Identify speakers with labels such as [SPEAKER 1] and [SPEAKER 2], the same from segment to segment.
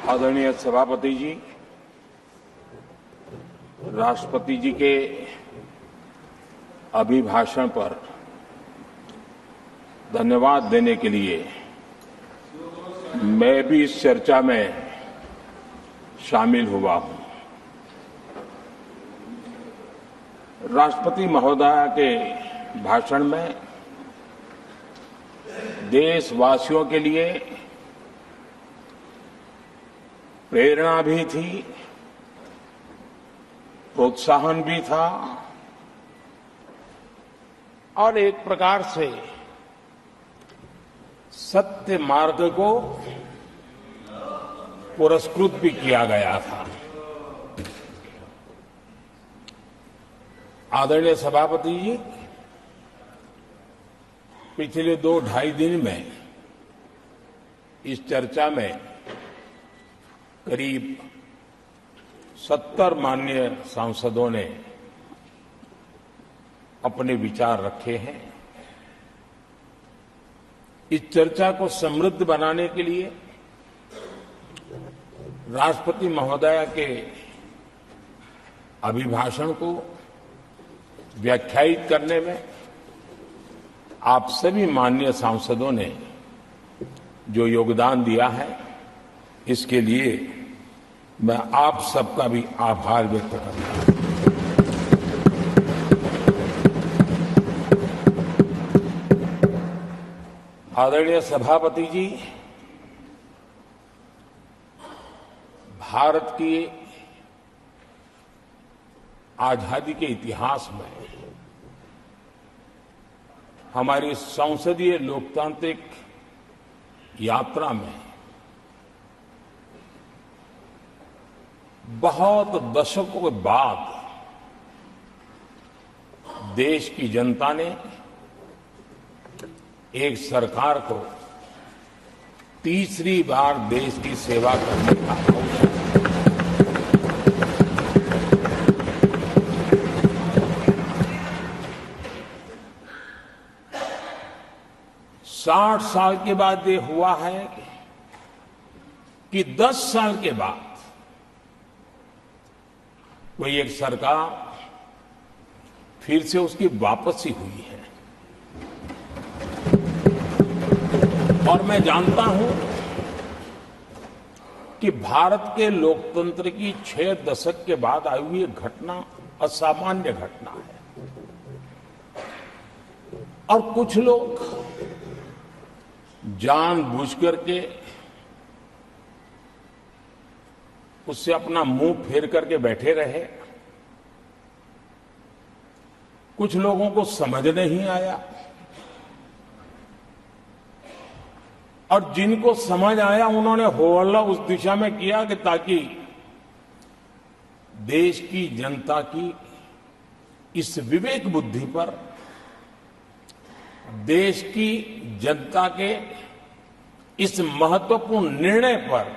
[SPEAKER 1] आदरणीय सभापति जी, राष्ट्रपति जी के अभिभाषण पर धन्यवाद देने के लिए मैं भी इस चर्चा में शामिल हुआ हूं। राष्ट्रपति महोदया के भाषण में देशवासियों के लिए प्रेरणा भी थी, प्रोत्साहन भी था और एक प्रकार से सत्य मार्ग को पुरस्कृत भी किया गया था। आदरणीय सभापति जी, पिछले 2-2.5 दिन में इस चर्चा में करीब 70 माननीय सांसदों ने अपने विचार रखे हैं। इस चर्चा को समृद्ध बनाने के लिए राष्ट्रपति महोदया के अभिभाषण को व्याख्यायित करने में आप सभी माननीय सांसदों ने जो योगदान दिया है, इसके लिए मैं आप सबका भी आभार व्यक्त करता हूं। आदरणीय सभापति जी, भारत की आजादी के इतिहास में हमारी संसदीय लोकतांत्रिक यात्रा में बहुत दशकों के बाद देश की जनता ने एक सरकार को तीसरी बार देश की सेवा करने का अवसर 60 साल के बाद ये हुआ है कि 10 साल के बाद कोई एक सरकार फिर से उसकी वापसी हुई है। और मैं जानता हूं कि भारत के लोकतंत्र की 6 दशक के बाद आई हुई घटना असामान्य घटना है और कुछ लोग जानबूझ करके उससे अपना मुंह फेर करके बैठे रहे। कुछ लोगों को समझ नहीं आया और जिनको समझ आया उन्होंने हो हल्ला उस दिशा में किया कि ताकि देश की जनता की इस विवेक बुद्धि पर, देश की जनता के इस महत्वपूर्ण निर्णय पर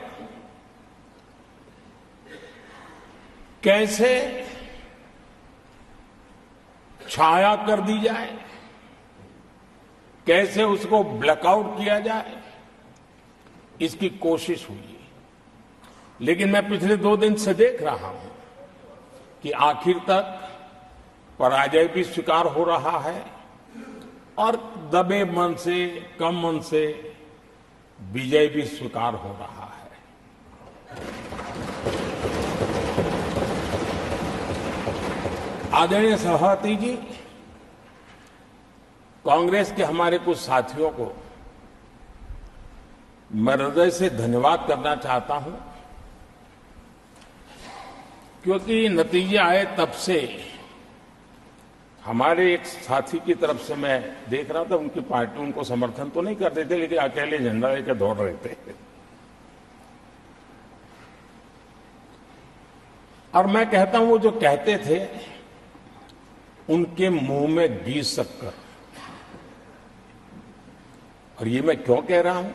[SPEAKER 1] कैसे छाया कर दी जाए, कैसे उसको ब्लैकआउट किया जाए, इसकी कोशिश हुई। लेकिन मैं पिछले 2 दिन से देख रहा हूं कि आखिर तक पराजय भी स्वीकार हो रहा है और दबे मन से, कम मन से विजय भी स्वीकार हो रहा है। आदरणीय सभापति जी, कांग्रेस के हमारे कुछ साथियों को मैं हृदय से धन्यवाद करना चाहता हूं, क्योंकि नतीजे आए तब से हमारे एक साथी की तरफ से मैं देख रहा था, उनकी पार्टी उनको समर्थन तो नहीं कर रहे थे, लेकिन अकेले झंडा लेकर दौड़ रहे थे। और मैं कहता हूं, वो जो कहते थे उनके मुंह में घी शक्कर। और ये मैं क्यों कह रहा हूं?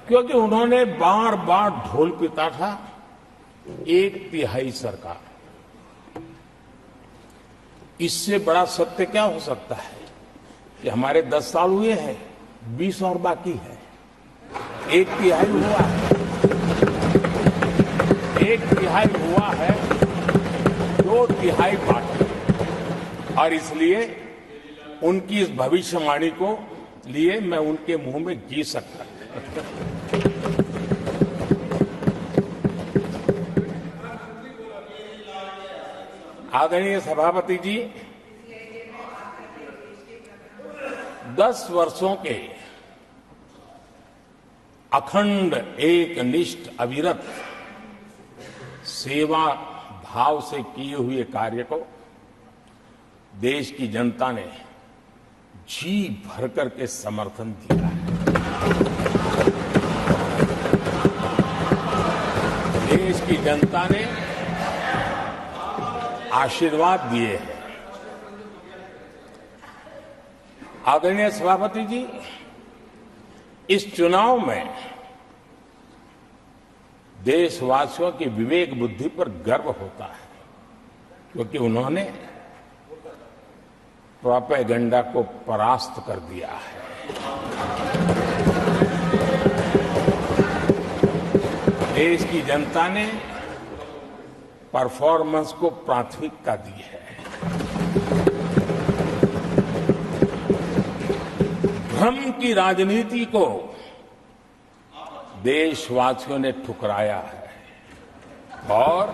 [SPEAKER 1] क्योंकि उन्होंने बार बार ढोल पीटा था 1/3 सरकार। इससे बड़ा सत्य क्या हो सकता है कि हमारे 10 साल हुए हैं, 20 और बाकी है, 1/3 हुआ है। एक तिहाई हुआ है, 2/3 बाकी है। और इसलिए उनकी इस भविष्यवाणी को लिए मैं उनके मुंह में जी सकता हूं। आदरणीय सभापति जी, 10 वर्षों के अखंड एकनिष्ठ अविरत सेवा भाव से किए हुए कार्य को देश की जनता ने जी भर करके समर्थन दिया है। देश की जनता ने आशीर्वाद दिए हैं। आदरणीय सभापति जी, इस चुनाव में देशवासियों की विवेक बुद्धि पर गर्व होता है, क्योंकि उन्होंने प्रोपेगेंडा को परास्त कर दिया है। देश की जनता ने परफॉर्मेंस को प्राथमिकता दी है। भ्रम की राजनीति को देशवासियों ने ठुकराया है और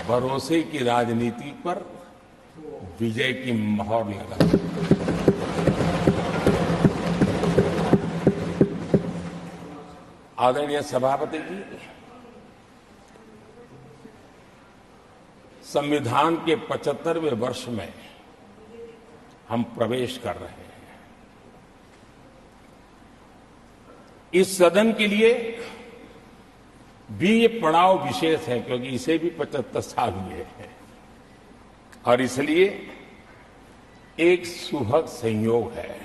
[SPEAKER 1] भरोसे की राजनीति पर विजय की मोहर लगा। आदरणीय सभापति जी, संविधान के 75वें वर्ष में हम प्रवेश कर रहे हैं। इस सदन के लिए भी ये पड़ाव विशेष है, क्योंकि इसे भी 75 साल हुए हैं और इसलिए एक सुखद संयोग है।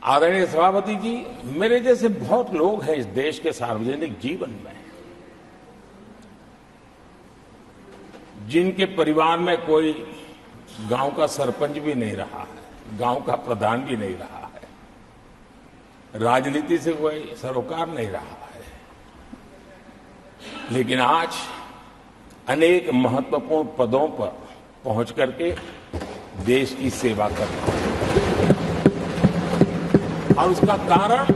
[SPEAKER 1] आदरणीय सभापति जी, मेरे जैसे बहुत लोग हैं इस देश के सार्वजनिक जीवन में, जिनके परिवार में कोई गांव का सरपंच भी नहीं रहा है, गांव का प्रधान भी नहीं रहा है, राजनीति से कोई सरोकार नहीं रहा है, लेकिन आज अनेक महत्वपूर्ण पदों पर पहुंच करके देश की सेवा कर रहे हैं। और उसका कारण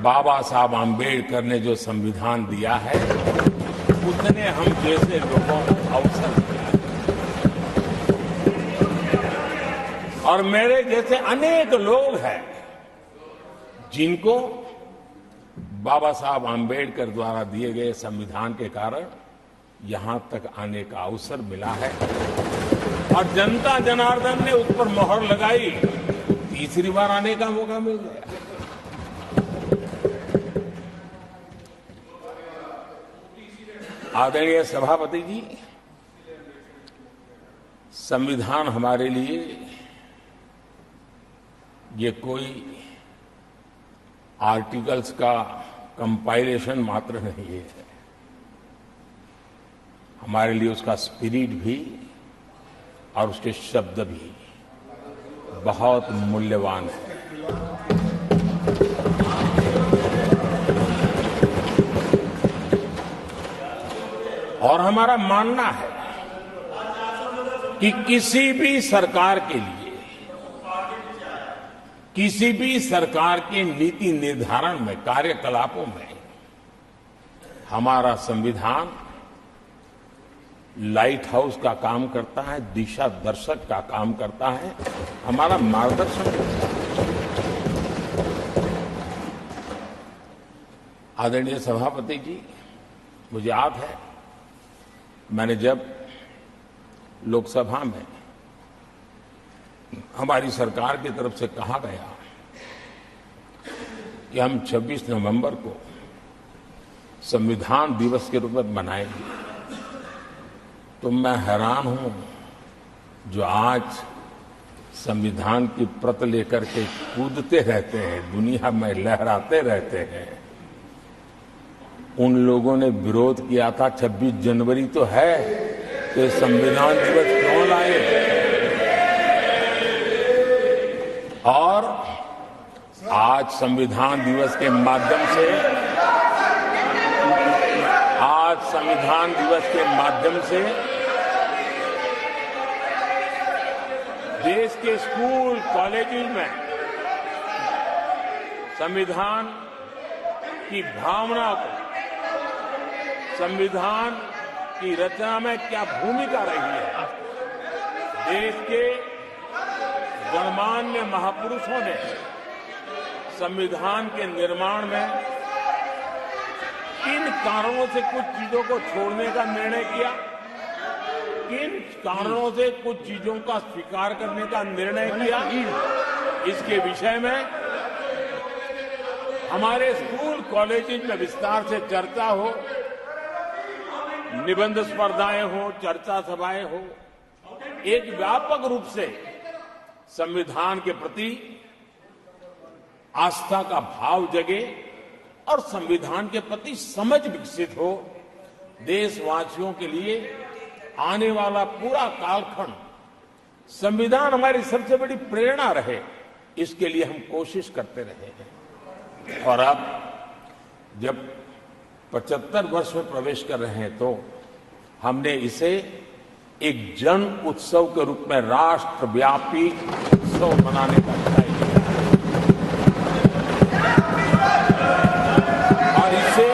[SPEAKER 1] बाबा साहब आम्बेडकर ने जो संविधान दिया है, उसने हम जैसे लोगों को अवसर दिया है। और मेरे जैसे अनेक लोग हैं जिनको बाबा साहब आम्बेडकर द्वारा दिए गए संविधान के कारण यहां तक आने का अवसर मिला है और जनता जनार्दन ने उस पर मोहर लगाई, तीसरी बार आने का मौका मिल गया। आदरणीय सभापति जी, संविधान हमारे लिए ये कोई आर्टिकल्स का कंपाइलेशन मात्र नहीं है, हमारे लिए उसका स्पिरिट भी और उसके शब्द भी बहुत मूल्यवान है। और हमारा मानना है कि किसी भी सरकार के लिए, किसी भी सरकार के नीति निर्धारण में, कार्यकलापों में हमारा संविधान लाइट हाउस का काम करता है, दिशा दर्शक का काम करता है, हमारा मार्गदर्शन करता है। आदरणीय सभापति जी, मुझे याद है मैंने जब लोकसभा में हमारी सरकार की तरफ से कहा गया कि हम 26 नवंबर को संविधान दिवस के रूप में मनाएंगे, तो मैं हैरान हूं जो आज संविधान की प्रत लेकर के कूदते रहते हैं, दुनिया में लहराते रहते हैं, उन लोगों ने विरोध किया था 26 जनवरी तो है, तो संविधान दिवस क्यों लाए। और आज संविधान दिवस के माध्यम से देश के स्कूल कॉलेजेस में संविधान की भावना को, संविधान की रचना में क्या भूमिका रही है, देश के गणमान्य महापुरुषों ने संविधान के निर्माण में किन कारणों से कुछ चीजों को छोड़ने का निर्णय किया, किन कारणों से कुछ चीजों का स्वीकार करने का निर्णय किया, इसके विषय में हमारे स्कूल कॉलेजेस में विस्तार से चर्चा हो, निबंध स्पर्धाएं हो, चर्चा सभाएं हो, एक व्यापक रूप से संविधान के प्रति आस्था का भाव जगे और संविधान के प्रति समझ विकसित हो। देशवासियों के लिए आने वाला पूरा कालखंड संविधान हमारी सबसे बड़ी प्रेरणा रहे, इसके लिए हम कोशिश करते रहे हैं। और अब जब 75 वर्ष में प्रवेश कर रहे हैं तो हमने इसे एक जन उत्सव के रूप में राष्ट्रव्यापी उत्सव मनाने का तय किया और इससे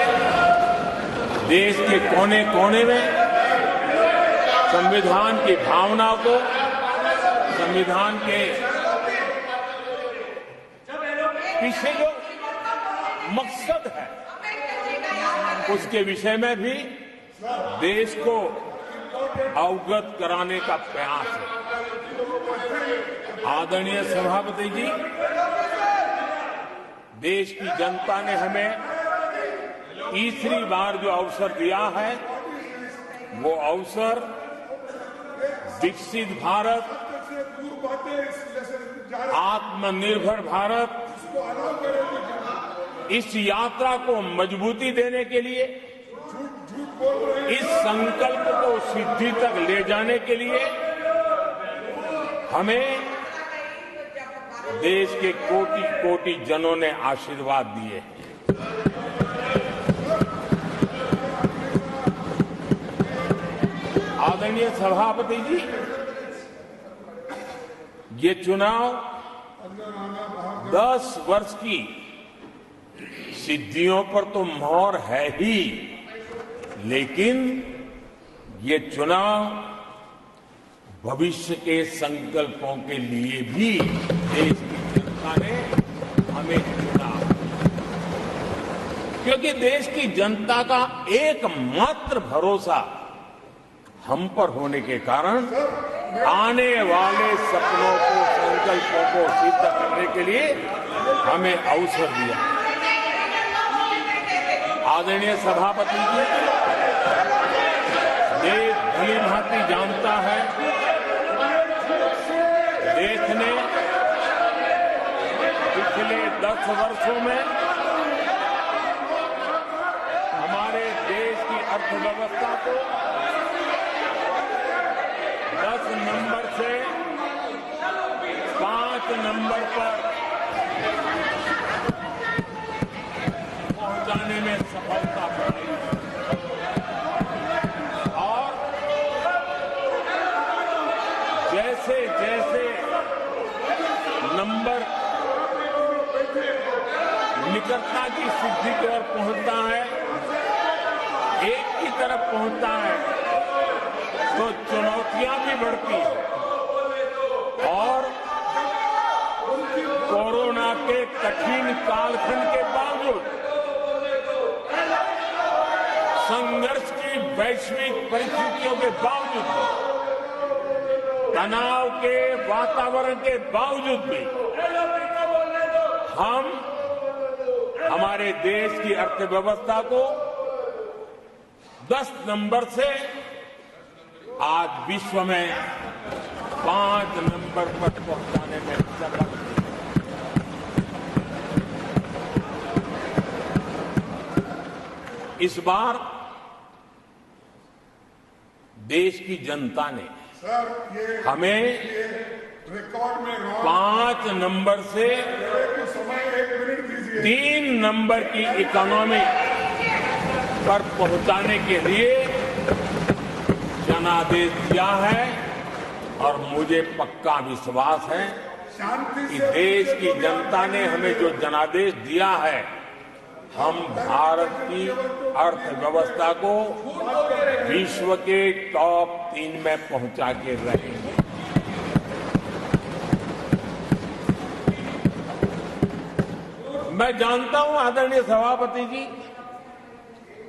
[SPEAKER 1] देश के कोने कोने में संविधान की भावना को, संविधान के पीछे जो मकसद है उसके विषय में भी देश को अवगत कराने का प्रयास है। आदरणीय सभापति जी, देश की जनता ने हमें तीसरी बार जो अवसर दिया है वो अवसर विकसित भारत, आत्मनिर्भर भारत, इस यात्रा को मजबूती देने के लिए, इस संकल्प को सिद्धि तक ले जाने के लिए हमें देश के कोटि कोटि जनों ने आशीर्वाद दिए हैं। आदरणीय सभापति जी, ये चुनाव 10 वर्ष की सिद्धियों पर तो मोहर है ही, लेकिन ये चुनाव भविष्य के संकल्पों के लिए भी देश की जनता ने हमें चुना, क्योंकि देश की जनता का एकमात्र भरोसा हम पर होने के कारण आने वाले सपनों को, संकल्पों को सिद्ध करने के लिए हमें अवसर दिया। आदरणीय सभापति जी, देश भली भांति जानता है, देश ने पिछले 10 वर्षों में हमारे देश की अर्थव्यवस्था को 10 नंबर से 5 नंबर पर पहुंचाने में सफलता पाई और जैसे जैसे नंबर निकटता की सिद्धि की ओर पहुंचता है, एक की तरफ पहुंचता है, तो चुनौतियां भी बढ़ती हैं और कोरोना के कठिन कालखंड के बावजूद, संघर्ष की वैश्विक परिस्थितियों के बावजूद, तनाव के वातावरण के बावजूद भी हम हमारे देश की अर्थव्यवस्था को 10 नंबर से आज विश्व में 5 नंबर पर पहुंचाने में सफल। इस बार देश की जनता ने हमें 5 नंबर से 3 नंबर की इकोनॉमी पर पहुंचाने के लिए जनादेश दिया है और मुझे पक्का विश्वास है कि देश की जनता ने हमें जो जनादेश दिया है, हम भारत की अर्थव्यवस्था को विश्व के टॉप 3 में पहुंचा के रहेंगे। मैं जानता हूं आदरणीय सभापति जी,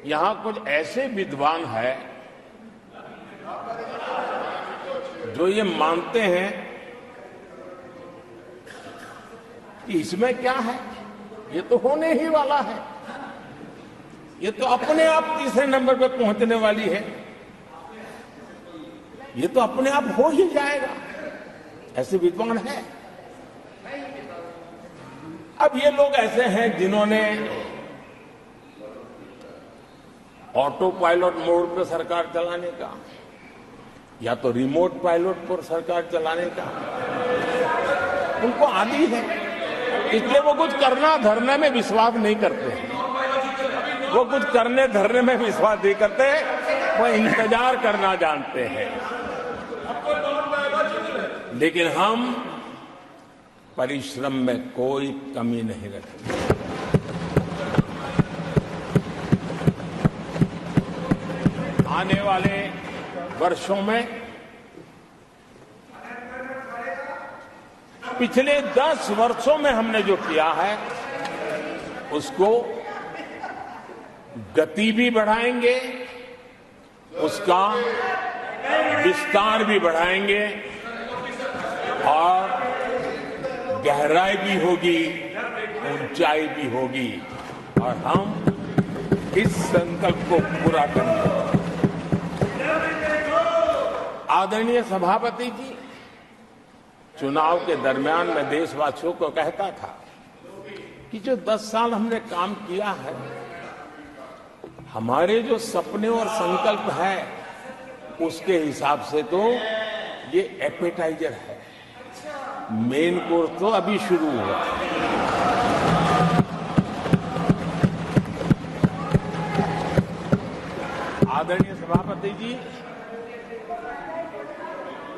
[SPEAKER 1] यहां कुछ ऐसे विद्वान हैं जो ये मानते हैं कि इसमें क्या है, ये तो होने ही वाला है, ये तो अपने आप तीसरे नंबर पे पहुंचने वाली है, ये तो अपने आप हो ही जाएगा, ऐसे विद्वान हैं। अब ये लोग ऐसे हैं जिन्होंने ऑटो पायलट मोड पर सरकार चलाने का या तो रिमोट पायलट पर सरकार चलाने का उनको आदी है, इसलिए वो कुछ करना धरने में विश्वास नहीं करते हैं। वो कुछ करने धरने में विश्वास नहीं करते, वो इंतजार करना जानते हैं। लेकिन हम परिश्रम में कोई कमी नहीं रखेंगे। आने वाले वर्षों में पिछले 10 वर्षों में हमने जो किया है उसको गति भी बढ़ाएंगे, उसका विस्तार भी बढ़ाएंगे और गहराई भी होगी, ऊंचाई भी होगी और हम इस संकल्प को पूरा करेंगे। आदरणीय सभापति जी, चुनाव के दरमियान मैं देशवासियों को कहता था कि जो 10 साल हमने काम किया है, हमारे जो सपने और संकल्प है उसके हिसाब से तो ये एपेटाइजर है, मेन कोर्स तो अभी शुरू हुआ। आदरणीय सभापति जी,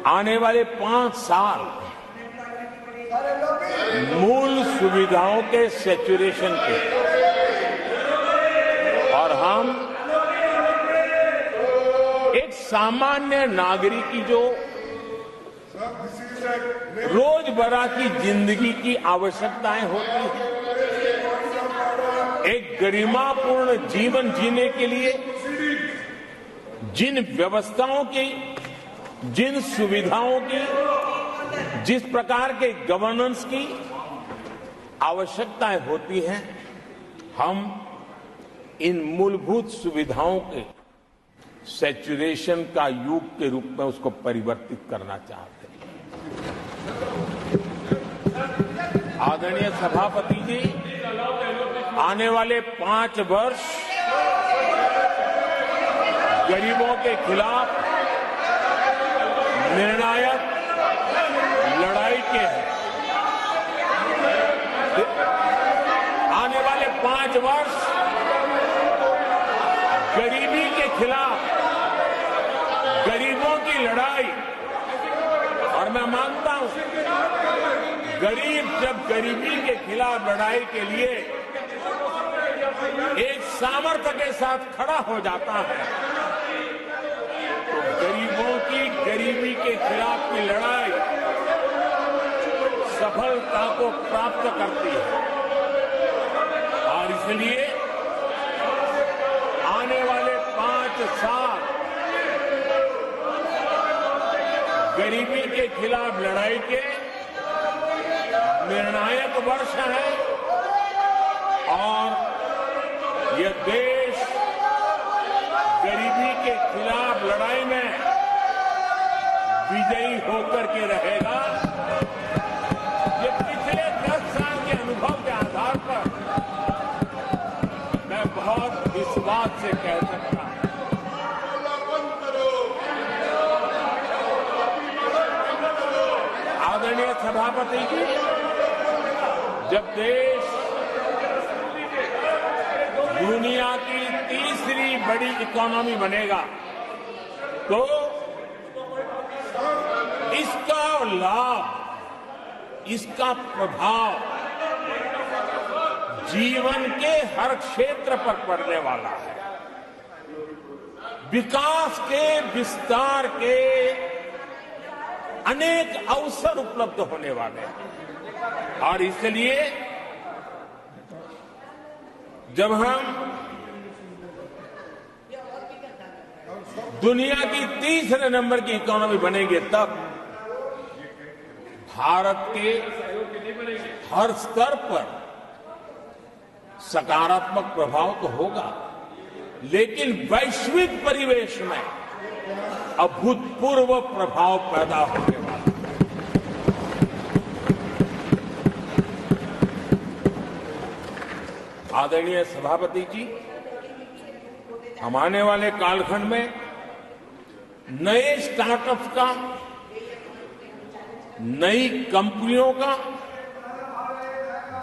[SPEAKER 1] आने वाले 5 साल मूल सुविधाओं के सैचुरेशन के और हम एक सामान्य नागरिक की जो रोजमर्रा की जिंदगी की आवश्यकताएं होती हैं, एक गरिमापूर्ण जीवन जीने के लिए जिन व्यवस्थाओं की, जिन सुविधाओं की, जिस प्रकार के गवर्नेंस की आवश्यकताएं होती हैं, हम इन मूलभूत सुविधाओं के सैचुरेशन का युग के रूप में उसको परिवर्तित करना चाहते हैं। आदरणीय सभापति जी, आने वाले 5 वर्ष गरीबों के खिलाफ निर्णायक लड़ाई के हैं। आने वाले 5 वर्ष गरीबी के खिलाफ गरीबों की लड़ाई, और मैं मानता हूं गरीब जब गरीबी के खिलाफ लड़ाई के लिए एक सामर्थ्य के साथ खड़ा हो जाता है तो गरीबों की गरीबी के खिलाफ की लड़ाई सफलता को प्राप्त करती है। और इसलिए आने वाले 5 साल गरीबी के खिलाफ लड़ाई के निर्णायक वर्ष है और यह देश गरीबी के खिलाफ लड़ाई में विजयी होकर के रहेगा। ये पिछले 10 साल के अनुभव के आधार पर मैं बहुत विश्वास से कह सकता हूं। आदरणीय सभापति जी, जब देश तीसरी बड़ी इकोनॉमी बनेगा तो इसका लाभ, इसका प्रभाव जीवन के हर क्षेत्र पर पड़ने वाला है। विकास के विस्तार के अनेक अवसर उपलब्ध होने वाले हैं और इसलिए जब हम दुनिया की तीसरे नंबर की इकोनॉमी बनेंगे तब भारत के हर स्तर पर सकारात्मक प्रभाव तो होगा, लेकिन वैश्विक परिवेश में अभूतपूर्व प्रभाव पैदा होने वाला है। आदरणीय सभापति जी, हम आने वाले कालखंड में नए स्टार्टअप्स का, नई कंपनियों का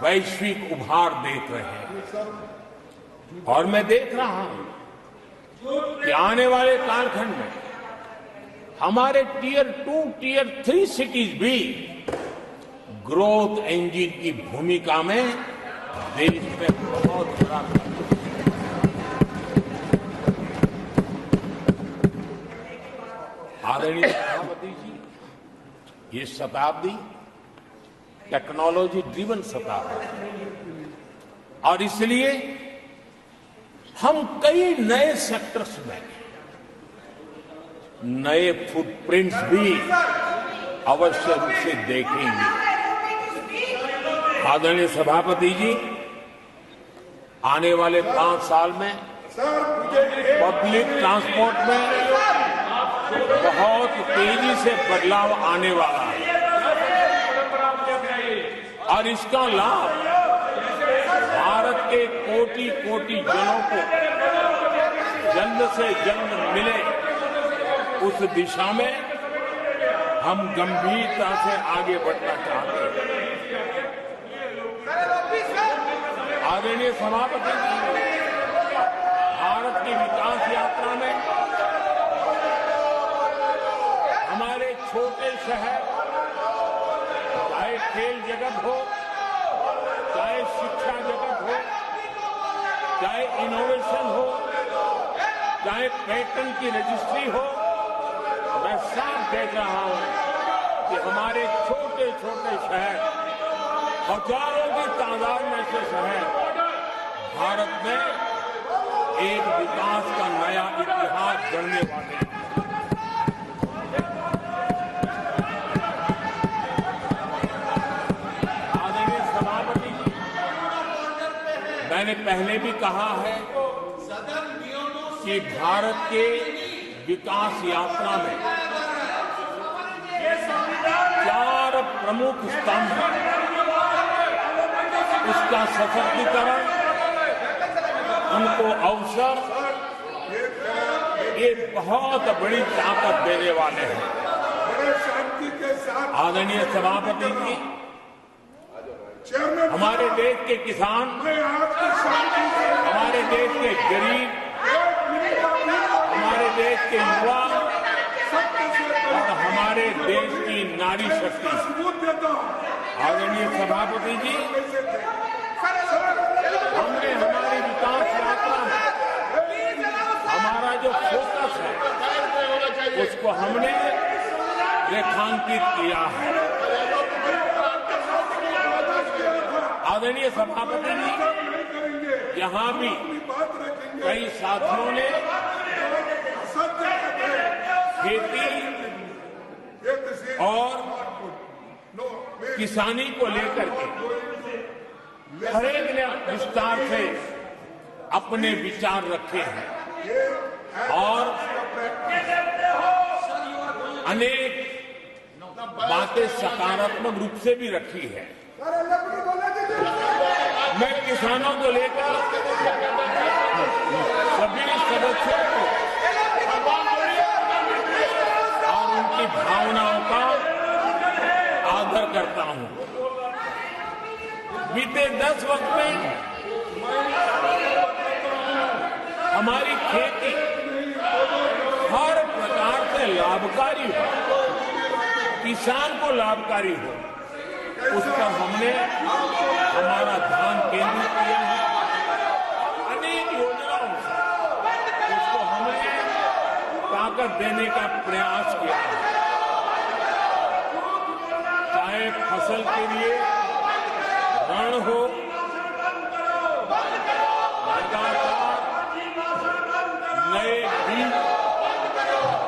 [SPEAKER 1] वैश्विक उभार देख रहे हैं और मैं देख रहा हूं कि आने वाले कालखंड में हमारे टियर 2, टियर 3 सिटीज भी ग्रोथ इंजन की भूमिका में देश में बहुत बड़ा आदरणीय सभापति जी, ये शताब्दी टेक्नोलॉजी ड्रिवन शताब्दी है और इसलिए हम कई नए सेक्टर्स में नए फुटप्रिंट्स भी अवश्य रूप से देखेंगे। आदरणीय सभापति जी, आने वाले 5 साल में पब्लिक ट्रांसपोर्ट में बहुत तेजी से बदलाव आने वाला है और इसका लाभ भारत के कोटि कोटि जनों को जल्द से जल्द मिले, उस दिशा में हम गंभीरता से आगे बढ़ना चाहते हैं। आदरणीय सभापति जी, भारत की विकास यात्रा में हमारे छोटे शहर, चाहे खेल जगत हो, चाहे शिक्षा जगत हो, चाहे इनोवेशन हो, चाहे पेटेंट की रजिस्ट्री हो, मैं साफ देख रहा हूं कि हमारे छोटे छोटे शहर, हजारों की तादाद में से शहर भारत में एक विकास का नया इतिहास गढ़ने वाले हैं। आदरणीय सभापति जी, मैंने पहले भी कहा है कि भारत के विकास यात्रा में 4 प्रमुख स्तंभ हैं। उसका सशक्तिकरण, उनको अवसर, ये बहुत बड़ी ताकत देने वाले हैं। आदरणीय सभापति जी, हमारे देश के किसान, हमारे देश के गरीब, हमारे देश के युवा और हमारे देश की नारी शक्ति, आदरणीय सभापति जी, हमने हमारी विकास यात्रा में हमारा जो फोकस है उसको हमने रेखांकित किया है। आदरणीय सभापति जी, यहां भी कई साथियों ने खेती और किसानी को लेकर के हर एक ने विस्तार से अपने विचार रखे हैं और अनेक बातें सकारात्मक रूप से भी रखी है। मैं किसानों को लेकर सभी सदस्यों को और उनकी भावनाओं का आदर करता हूं। बीते 10 वक्त में हम किसान को लाभकारी हो, उस पर हमने हमारा ध्यान केंद्रित किया है। अनेक योजनाओं से उसको हमने ताकत देने का प्रयास किया है। चाहे फसल के लिए ऋण हो, लगातार नए बीज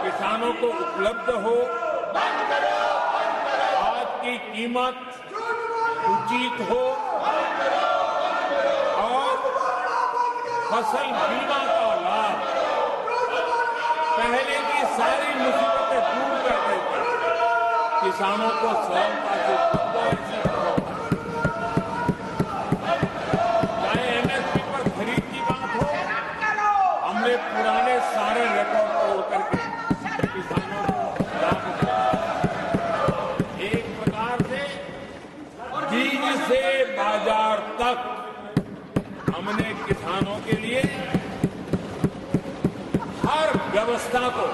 [SPEAKER 1] किसानों को उपलब्ध हो, आज की कीमत उचित हो और फसल बीमा का लाभ पहले की सारी मुसीबतें दूर कर देकर किसानों को सरलता से उपलब्ध हो। चाहे एमएसपी पर खरीद की बात हो, हमने पुराने सारे रिकॉर्ड तोड़ करके किसानों को लाभ दिया। एक प्रकार से बीज से बाजार तक हमने किसानों के लिए हर व्यवस्था को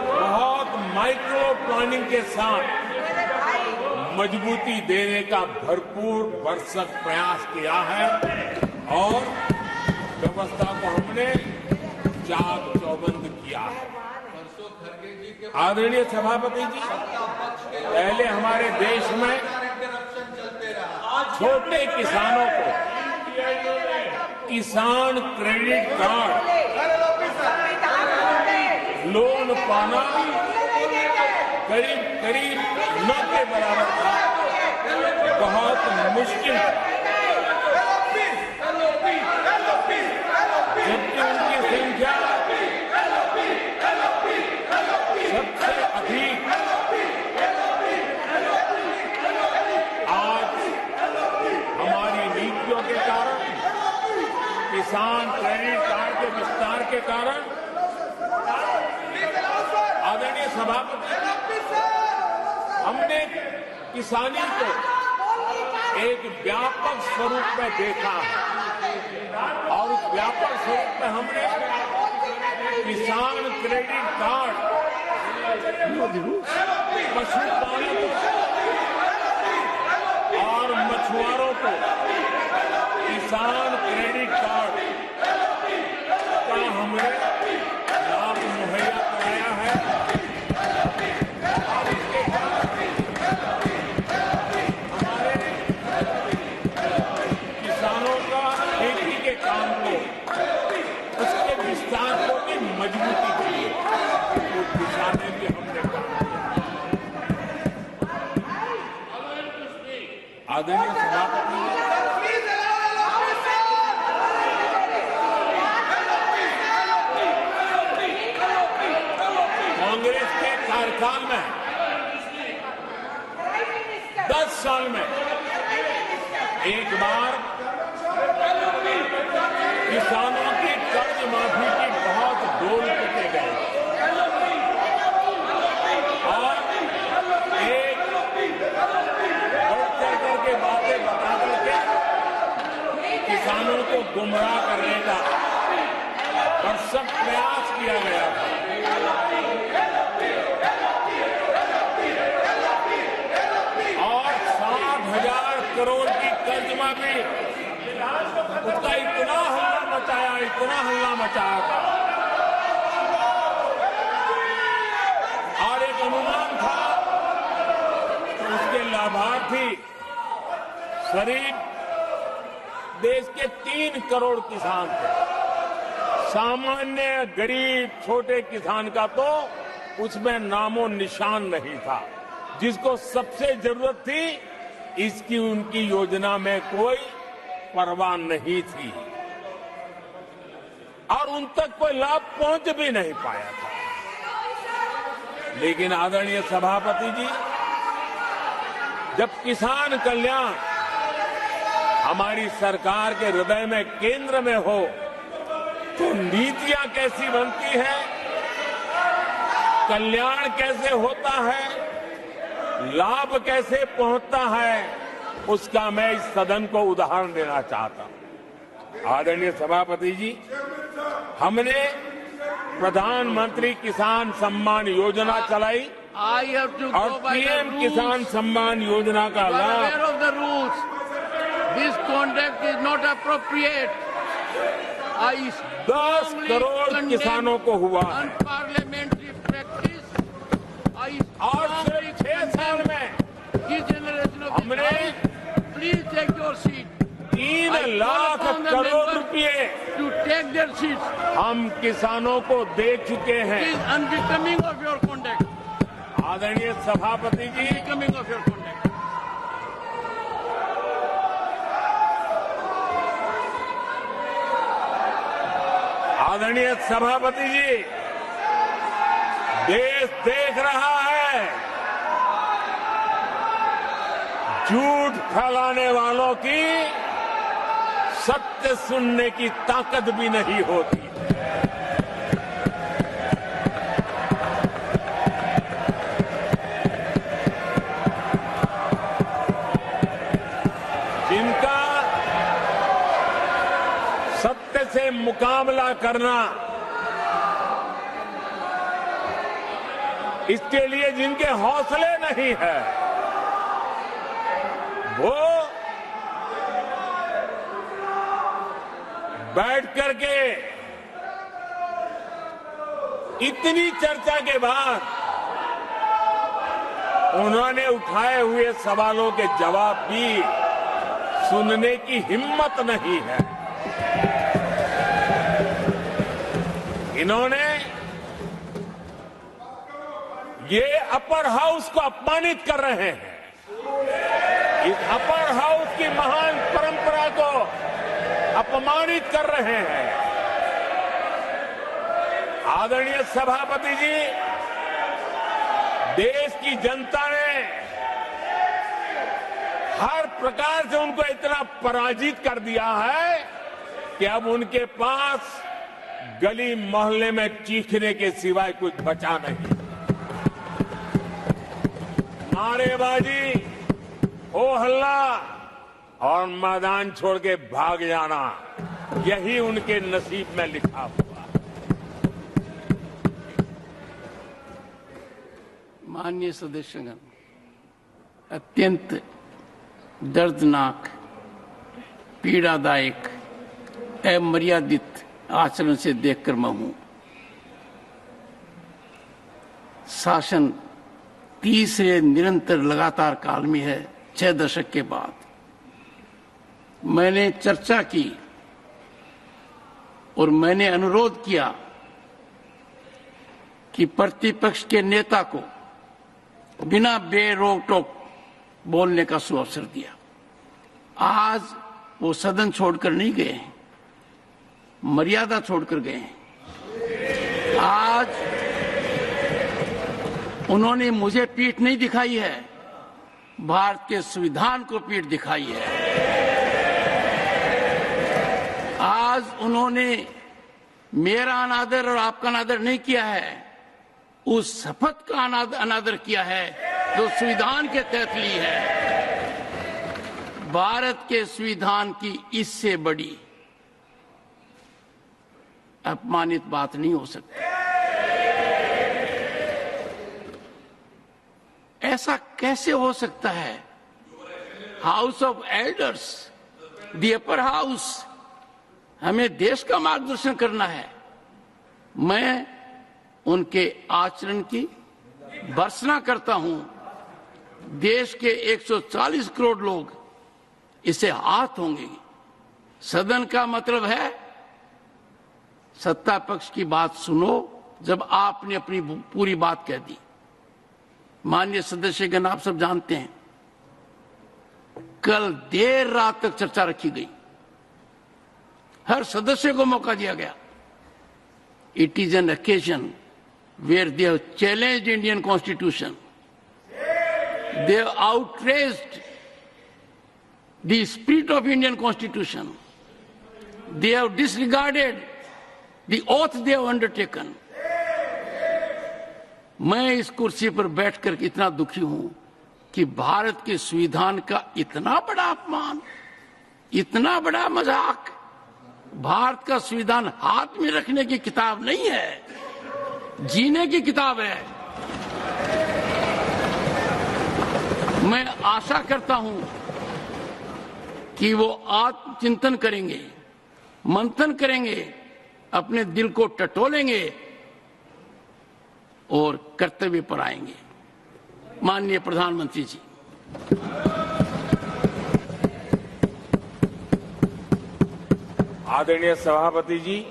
[SPEAKER 1] बहुत माइक्रो प्लानिंग के साथ मजबूती देने का भरपूर भरसक प्रयास किया है और व्यवस्था को हमने चाक चौबंद किया है। आदरणीय सभापति जी, पहले हमारे देश में छोटे किसानों को किसान क्रेडिट कार्ड लोन पाना करीब करीब न के बराबर था, बहुत मुश्किल था। जबकि उनकी संख्या सबसे अधिक आज हमारी नीतियों के कारण, किसान क्रेडिट कार्ड के विस्तार के कारण, आदरणीय सभापति, हमने किसानी को एक व्यापक स्वरूप में देखा है और उस व्यापक स्वरूप में हमने किसान क्रेडिट कार्ड पशुपालकों और मछुआरों को किसान क्रेडिट कार्ड का हमने लाभ मुहैया कराया है। और इसके कारण हमारे किसानों का खेती के काम को, उसके विस्तार को भी मजबूती दी है। तो किसाने भी हमने काम किया। आदरणीय सभापति, कांग्रेस के कार्यकाल में 10 साल में एक बार किसानों की कर्ज माफी की बहुत डोल पीटे गए और एक बढ़ चढ़ करके बातें बता करके किसानों को गुमराह करने का भरसक प्रयास किया गया था। और 60,000 करोड़ की कर्ज माफी, उसका इतना हल्ला मचाया था और एक अनुमान था कि उसके लाभार्थी करीब देश के 3 करोड़ किसान थे। सामान्य गरीब छोटे किसान का तो उसमें नामो निशान नहीं था। जिसको सबसे जरूरत थी, इसकी उनकी योजना में कोई परवाह नहीं थी और उन तक कोई लाभ पहुंच भी नहीं पाया था। लेकिन आदरणीय सभापति जी, जब किसान कल्याण हमारी सरकार के हृदय में, केंद्र में हो, तो नीतियां कैसी बनती है, कल्याण कैसे होता है, लाभ कैसे पहुंचता है, उसका मैं इस सदन को उदाहरण देना चाहता हूं। आदरणीय सभापति जी, हमने प्रधानमंत्री किसान सम्मान योजना चलाई
[SPEAKER 2] I have to
[SPEAKER 1] और
[SPEAKER 2] go by the
[SPEAKER 1] PM
[SPEAKER 2] rules.
[SPEAKER 1] किसान सम्मान योजना का
[SPEAKER 2] You are
[SPEAKER 1] लाभ
[SPEAKER 2] aware of the rules. This conduct is not appropriate. I
[SPEAKER 1] 10
[SPEAKER 2] strongly
[SPEAKER 1] crore
[SPEAKER 2] condemn
[SPEAKER 1] किसानों को हुआ है
[SPEAKER 2] unparliamentary practice. I
[SPEAKER 1] और
[SPEAKER 2] strongly
[SPEAKER 1] सिर्फ 6 साल
[SPEAKER 2] condemn
[SPEAKER 1] में
[SPEAKER 2] this generation of
[SPEAKER 1] हमने
[SPEAKER 2] this House. Please take your seat.
[SPEAKER 1] 3 lakh crore रुपए
[SPEAKER 2] To take their seats.
[SPEAKER 1] हम किसानों को दे चुके
[SPEAKER 2] It
[SPEAKER 1] हैं।
[SPEAKER 2] is unbecoming of your conduct.
[SPEAKER 1] आदरणीय सभापति जी,
[SPEAKER 2] Unbecoming of your conduct.
[SPEAKER 1] आदरणीय सभापति जी, देश देख रहा है झूठ फैलाने वालों की सत्य सुनने की ताकत भी नहीं होती। जिनका सत्य से मुकाबला करना, इसके लिए जिनके हौसले नहीं है, वो बैठ करके इतनी चर्चा के बाद उन्होंने उठाए हुए सवालों के जवाब भी सुनने की हिम्मत नहीं है। इन्होंने ये अपर हाउस को अपमानित कर रहे हैं। इस अपर हाउस की महान परंपरा को अपमानित कर रहे हैं। आदरणीय सभापति जी, देश की जनता ने हर प्रकार से उनको इतना पराजित कर दिया है कि अब उनके पास गली मोहल्ले में चीखने के सिवाय कुछ बचा नहीं। नारेबाजी, हो हल्ला और मैदान छोड़ के भाग जाना, यही उनके नसीब में लिखा हुआ।
[SPEAKER 2] माननीय सदस्यगण, अत्यंत दर्दनाक, पीड़ादायक, अमर्यादित आचरण से देखकर मैं हूं। शासन तीसरे निरंतर लगातार काल में है। 6 दशक के बाद मैंने चर्चा की और मैंने अनुरोध किया कि प्रतिपक्ष के नेता को बिना बेरोक टोक बोलने का सुअवसर दिया। आज वो सदन छोड़कर नहीं गए हैं, मर्यादा छोड़कर गए हैं। आज उन्होंने मुझे पीठ नहीं दिखाई है, भारत के संविधान को पीठ दिखाई है। आज उन्होंने मेरा अनादर और आपका अनादर नहीं किया है, उस शपथ का अनादर किया है जो संविधान के तहत ली है। भारत के संविधान की इससे बड़ी अपमानित बात नहीं हो सकती। ऐसा कैसे हो सकता है? House of elders, the upper house, हमें देश का मार्गदर्शन करना है। मैं उनके आचरण की भर्त्सना करता हूं। देश के 140 करोड़ लोग इसे हाथ होंगे। सदन का मतलब है सत्ता पक्ष की बात सुनो जब आपने अपनी पूरी बात कह दी। माननीय सदस्यगण, आप सब जानते हैं कल देर रात तक चर्चा रखी गई, हर सदस्य को मौका दिया गया। It is an occasion where they have challenged Indian Constitution. They have outraged the spirit of Indian Constitution. They have disregarded the oath they have undertaken. मैं इस कुर्सी पर बैठकर इतना दुखी हूं कि भारत के संविधान का इतना बड़ा अपमान, इतना बड़ा मजाक। भारत का संविधान हाथ में रखने की किताब नहीं है, जीने की किताब है। मैं आशा करता हूं कि वो आत्मचिंतन करेंगे, मंथन करेंगे, अपने दिल को टटोलेंगे और कर्तव्य पर आएंगे। माननीय प्रधानमंत्री जी,
[SPEAKER 1] आदरणीय सभापति जी,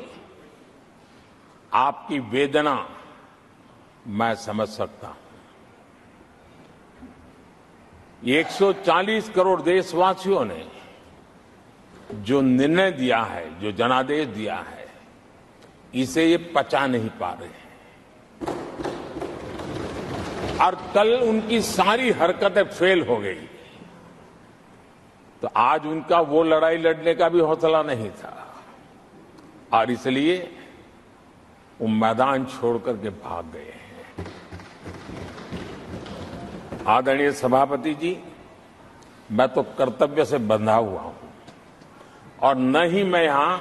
[SPEAKER 1] आपकी वेदना मैं समझ सकता हूं। ये 140 करोड़ देशवासियों ने जो निर्णय दिया है, जो जनादेश दिया है, इसे ये पचा नहीं पा रहे हैं और कल उनकी सारी हरकतें फेल हो गई, तो आज उनका वो लड़ाई लड़ने का भी हौसला नहीं था और इसलिए वो मैदान छोड़ करके भाग गए हैं। आदरणीय सभापति जी, मैं तो कर्तव्य से बंधा हुआ हूं और न ही मैं यहां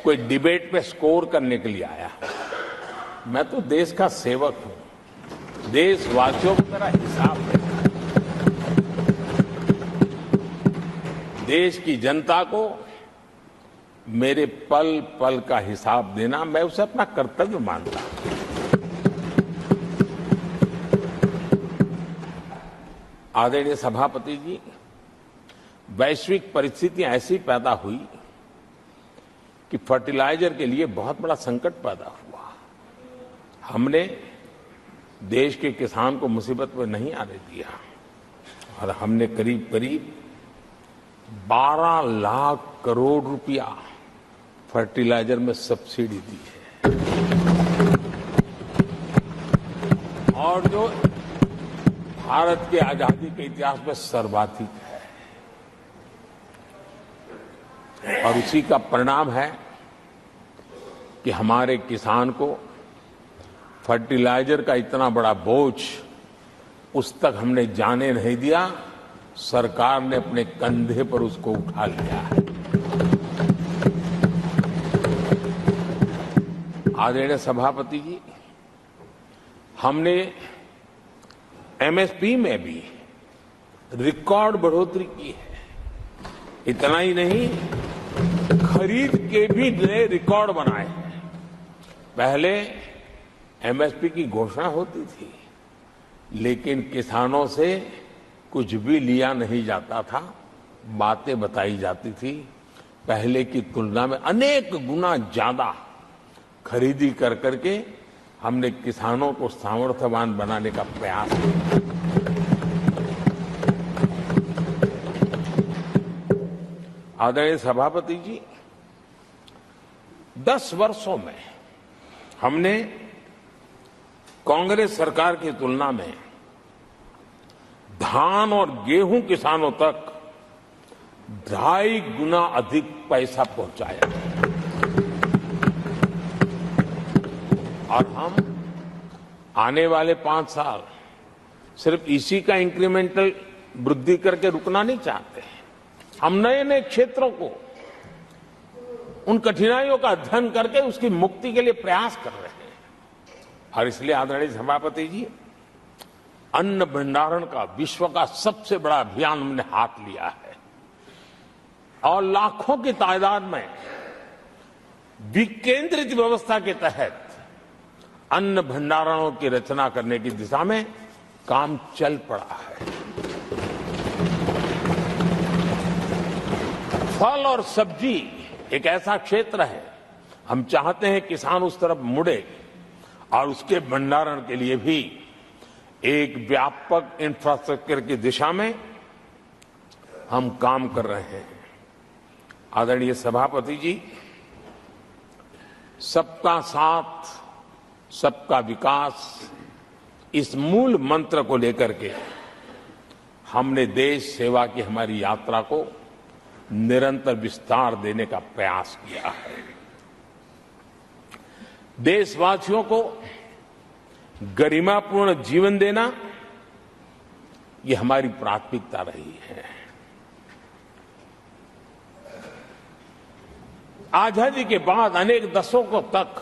[SPEAKER 1] कोई डिबेट पे स्कोर करने के लिए आया हूं। मैं तो देश का सेवक हूं, देशवासियों को मेरा हिसाब देना है, देश की जनता को मेरे पल पल का हिसाब देना, मैं उसे अपना कर्तव्य मानता हूं। आदरणीय सभापति जी, वैश्विक परिस्थितियां ऐसी पैदा हुई कि फर्टिलाइजर के लिए बहुत बड़ा संकट पैदा हुआ। हमने देश के किसान को मुसीबत में नहीं आने दिया और हमने करीब करीब 12 लाख करोड़ रुपया फर्टिलाइजर में सब्सिडी दी है और जो भारत के आजादी के इतिहास में सर्वाधिक है और उसी का परिणाम है कि हमारे किसान को फर्टिलाइजर का इतना बड़ा बोझ उस तक हमने जाने नहीं दिया, सरकार ने अपने कंधे पर उसको उठा लिया है। आदरणीय सभापति जी, हमने एमएसपी में भी रिकॉर्ड बढ़ोतरी की है। इतना ही नहीं, खरीद के भी नए रिकॉर्ड बनाए हैं। पहले एमएसपी की घोषणा होती थी, लेकिन किसानों से कुछ भी लिया नहीं जाता था, बातें बताई जाती थी। पहले की तुलना में अनेक गुना ज्यादा खरीदी कर करके हमने किसानों को सामर्थ्यवान बनाने का प्रयास किया। आदरणीय सभापति जी, 10 वर्षों में हमने कांग्रेस सरकार की तुलना में धान और गेहूं किसानों तक 2.5 गुना अधिक पैसा पहुंचाया और हम आने वाले 5 साल सिर्फ इसी का इंक्रीमेंटल वृद्धि करके रुकना नहीं चाहते। हम नए नए क्षेत्रों को, उन कठिनाइयों का अध्ययन करके उसकी मुक्ति के लिए प्रयास कर रहे हैं और इसलिए आदरणीय सभापति जी, अन्न भंडारण का विश्व का सबसे बड़ा अभियान हमने हाथ लिया है और लाखों की तादाद में विकेंद्रित व्यवस्था के तहत अन्न भंडारणों की रचना करने की दिशा में काम चल पड़ा है। फल और सब्जी एक ऐसा क्षेत्र है, हम चाहते हैं किसान उस तरफ मुड़े और उसके भंडारण के लिए भी एक व्यापक इंफ्रास्ट्रक्चर की दिशा में हम काम कर रहे हैं। आदरणीय सभापति जी, सबका साथ सबका विकास, इस मूल मंत्र को लेकर के हमने देश सेवा की हमारी यात्रा को निरंतर विस्तार देने का प्रयास किया है। देशवासियों को गरिमापूर्ण जीवन देना, ये हमारी प्राथमिकता रही है। आजादी के बाद अनेक दशकों तक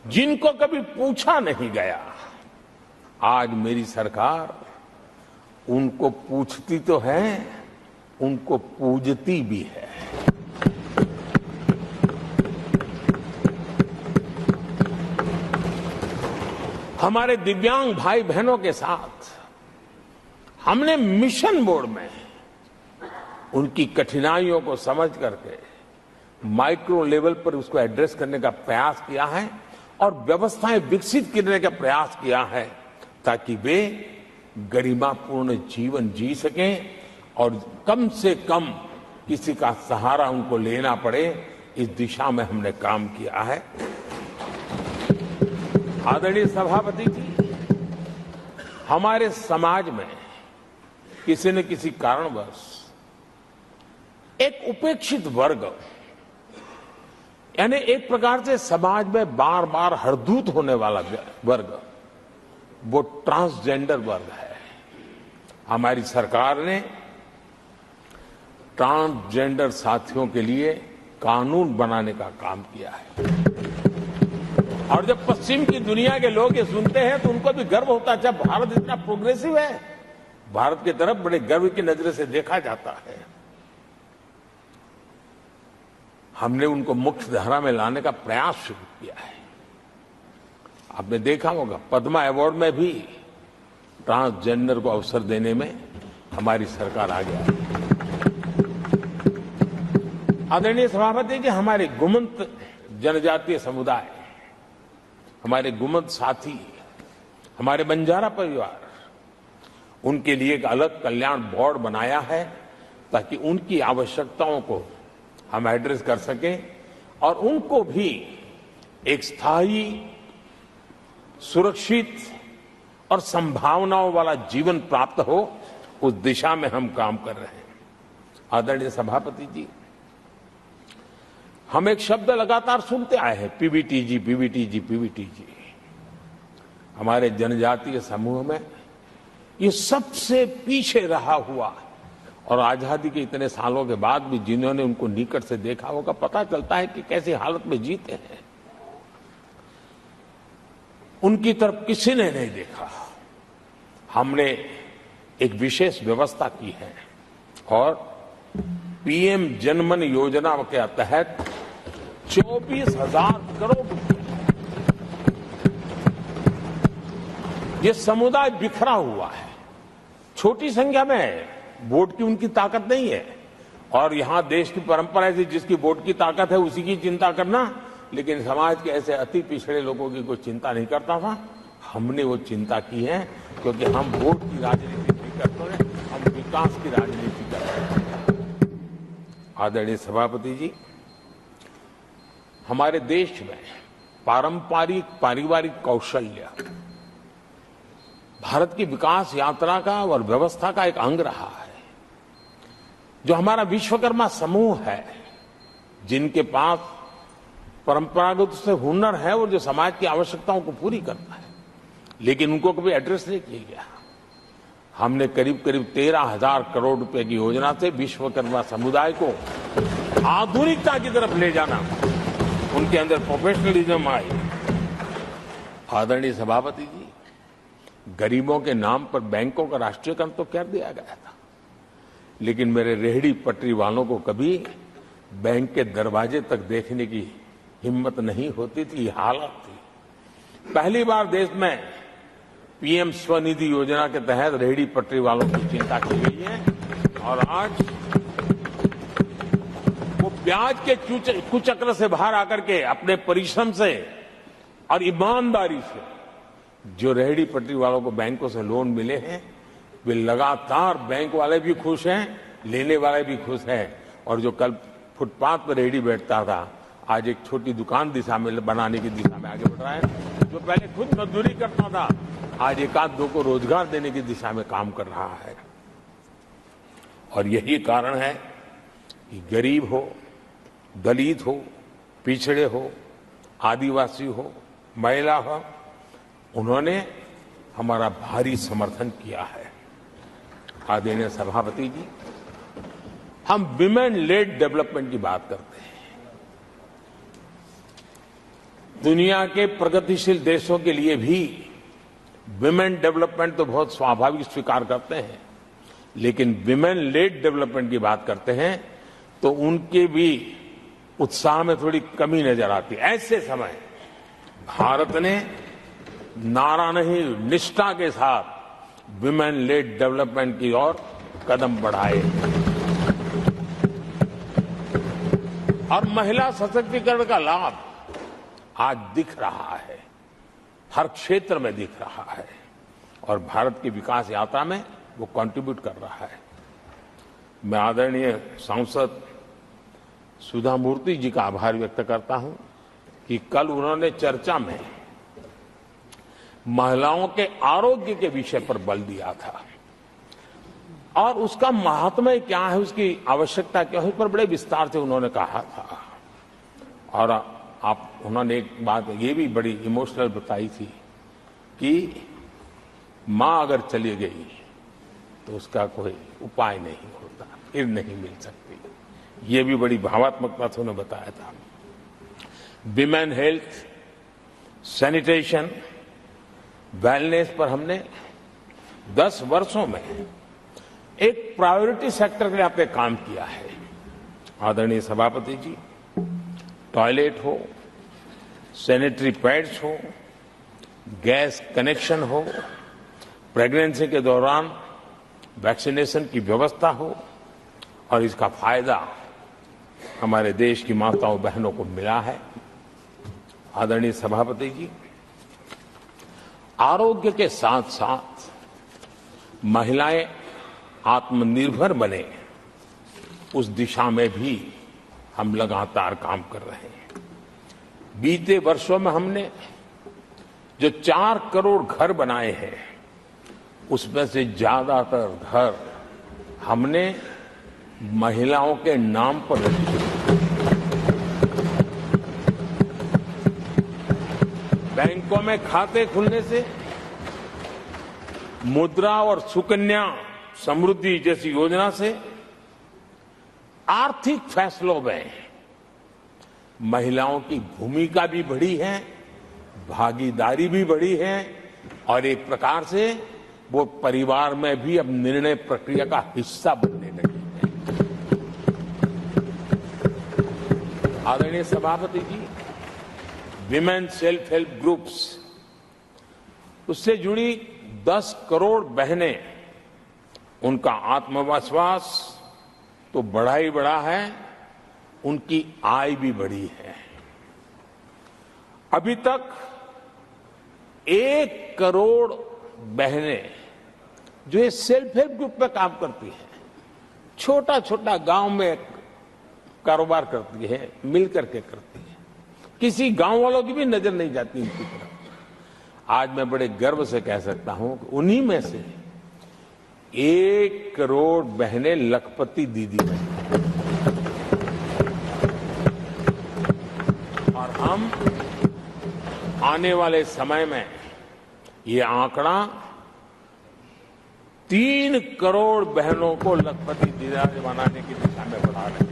[SPEAKER 1] जिनको कभी पूछा नहीं गया, आज मेरी सरकार उनको पूछती तो है, उनको पूजती भी है। हमारे दिव्यांग भाई बहनों के साथ हमने मिशन मोड में उनकी कठिनाइयों को समझ करके माइक्रो लेवल पर उसको एड्रेस करने का प्रयास किया है और व्यवस्थाएं विकसित करने का प्रयास किया है ताकि वे गरिमापूर्ण जीवन जी सकें और कम से कम किसी का सहारा उनको लेना पड़े, इस दिशा में हमने काम किया है। आदरणीय सभापति जी, हमारे समाज में किसी न किसी कारणवश एक उपेक्षित वर्ग, यानी एक प्रकार से समाज में बार बार हरदूत होने वाला वर्ग, वो ट्रांसजेंडर वर्ग है। हमारी सरकार ने ट्रांसजेंडर साथियों के लिए कानून बनाने का काम किया है और जब पश्चिम की दुनिया के लोग ये सुनते हैं तो उनको भी गर्व होता है। जब भारत इतना प्रोग्रेसिव है, भारत की तरफ बड़े गर्व की नजर से देखा जाता है। हमने उनको मुख्य धारा में लाने का प्रयास शुरू किया है। आपने देखा होगा पद्मा अवार्ड में भी ट्रांसजेंडर को अवसर देने में हमारी सरकार आ गया। आदरणीय सभापति जी, हमारे गुमंत जनजातीय समुदाय, हमारे गुमंत साथी, हमारे बंजारा परिवार, उनके लिए एक अलग कल्याण बोर्ड बनाया है ताकि उनकी आवश्यकताओं को हम एड्रेस कर सकें और उनको भी एक स्थायी, सुरक्षित और संभावनाओं वाला जीवन प्राप्त हो, उस दिशा में हम काम कर रहे हैं। आदरणीय सभापति जी, हम एक शब्द लगातार सुनते आए हैं, पीबीटीजी, पीबीटीजी, पीबीटीजी। हमारे जनजातीय समूह में ये सबसे पीछे रहा हुआ और आजादी के इतने सालों के बाद भी जिन्होंने उनको निकट से देखा होगा, पता चलता है कि कैसी हालत में जीते हैं। उनकी तरफ किसी ने नहीं देखा। हमने एक विशेष व्यवस्था की है और पीएम जनमन योजना के तहत 24,000 करोड़ रुपए, ये समुदाय बिखरा हुआ है, छोटी संख्या में है, वोट की उनकी ताकत नहीं है और यहां देश की परंपरा है जिसकी वोट की ताकत है उसी की चिंता करना, लेकिन समाज के ऐसे अति पिछड़े लोगों की कोई चिंता नहीं करता था। हमने वो चिंता की है क्योंकि हम वोट की राजनीति नहीं करते, हम विकास की राजनीति करते हैं। आदरणीय सभापति जी, हमारे देश में पारिवारिक कौशल्य भारत की विकास यात्रा का और व्यवस्था का एक अंग रहा है। जो हमारा विश्वकर्मा समूह है, जिनके पास परंपरागत से हुनर है और जो समाज की आवश्यकताओं को पूरी करता है, लेकिन उनको कभी एड्रेस नहीं किया गया। हमने करीब 13,000 करोड़ रुपए की योजना से विश्वकर्मा समुदाय को आधुनिकता की तरफ ले जाना, उनके अंदर प्रोफेशनलिज्म आई। आदरणीय सभापति जी, गरीबों के नाम पर बैंकों का राष्ट्रीयकरण तो कर दिया गया था, लेकिन मेरे रेहड़ी पटरी वालों को कभी बैंक के दरवाजे तक देखने की हिम्मत नहीं होती थी, हालत थी। पहली बार देश में पीएम स्वनिधि योजना के तहत रेहड़ी पटरी वालों की चिंता की गई है और आज वो ब्याज के कुचक्र से बाहर आकर के अपने परिश्रम से और ईमानदारी से जो रेहड़ी पटरी वालों को बैंकों से लोन मिले हैं, वे लगातार, बैंक वाले भी खुश हैं, लेने वाले भी खुश हैं और जो कल फुटपाथ पर रेहड़ी बैठता था, आज एक छोटी दुकान दिशा में बनाने की दिशा में आगे बढ़ रहा है। जो पहले खुद मजदूरी करता था, आज एक आध दो को रोजगार देने की दिशा में काम कर रहा है। और यही कारण है कि गरीब हो, दलित हो, पिछड़े हो, आदिवासी हो, महिला हो, उन्होंने हमारा भारी समर्थन किया है। आदरणीय सभापति जी, हम विमेन लेड डेवलपमेंट की बात करते हैं। दुनिया के प्रगतिशील देशों के लिए भी विमेन डेवलपमेंट तो बहुत स्वाभाविक स्वीकार करते हैं, लेकिन विमेन लेड डेवलपमेंट की बात करते हैं तो उनके भी उत्साह में थोड़ी कमी नजर आती है। ऐसे समय भारत ने नारा नहीं, निष्ठा के साथ विमेन लेड डेवलपमेंट की ओर कदम बढ़ाए और महिला सशक्तिकरण का लाभ आज दिख रहा है, हर क्षेत्र में दिख रहा है और भारत की विकास यात्रा में वो कंट्रीब्यूट कर रहा है। मैं आदरणीय सांसद सुधा मूर्ति जी का आभार व्यक्त करता हूं कि कल उन्होंने चर्चा में महिलाओं के आरोग्य के विषय पर बल दिया था और उसका महात्म्य क्या है, उसकी आवश्यकता क्या है, उस पर बड़े विस्तार से उन्होंने कहा था। और उन्होंने एक बात ये भी बड़ी इमोशनल बताई थी कि मां अगर चली गई तो उसका कोई उपाय नहीं होता, फिर नहीं मिल सकती। ये भी बड़ी भावात्मक बात उन्होंने बताया था। विमेन हेल्थ, सैनिटेशन, वेलनेस पर हमने 10 वर्षों में एक प्रायोरिटी सेक्टर के लिए आपने काम किया है। आदरणीय सभापति जी, टॉयलेट हो, सैनिटरी पैड्स हो, गैस कनेक्शन हो, प्रेगनेंसी के दौरान वैक्सीनेशन की व्यवस्था हो और इसका फायदा हमारे देश की माताओं बहनों को मिला है। आदरणीय सभापति जी, आरोग्य के साथ साथ महिलाएं आत्मनिर्भर बने, उस दिशा में भी हम लगातार काम कर रहे हैं। बीते वर्षों में हमने जो 4 करोड़ घर बनाए हैं, उसमें से ज्यादातर घर हमने महिलाओं के नाम पर रखे। बैंकों में खाते खुलने से, मुद्रा और सुकन्या समृद्धि जैसी योजना से आर्थिक फैसलों में महिलाओं की भूमिका भी बढ़ी है, भागीदारी भी बढ़ी है और एक प्रकार से वो परिवार में भी अब निर्णय प्रक्रिया का हिस्सा बनने लगी है। आदरणीय सभापति जी, विमेन सेल्फ हेल्प ग्रुप्स, उससे जुड़ी 10 करोड़ बहनें, उनका आत्मविश्वास तो बढ़ा ही बढ़ा है, उनकी आय भी बढ़ी है। अभी तक 1 करोड़ बहनें जो ये सेल्फ हेल्प ग्रुप में काम करती हैं, छोटा छोटा गांव में कारोबार करती है, मिल करके करती है, किसी गांव वालों की भी नजर नहीं जाती इनकी तरफ। आज मैं बड़े गर्व से कह सकता हूं कि उन्हीं में से 1 करोड़ बहनें लखपति दीदी बनी और हम आने वाले समय में ये आंकड़ा 3 करोड़ बहनों को लखपति दीदी बनाने की दिशा में बढ़ा रहे हैं।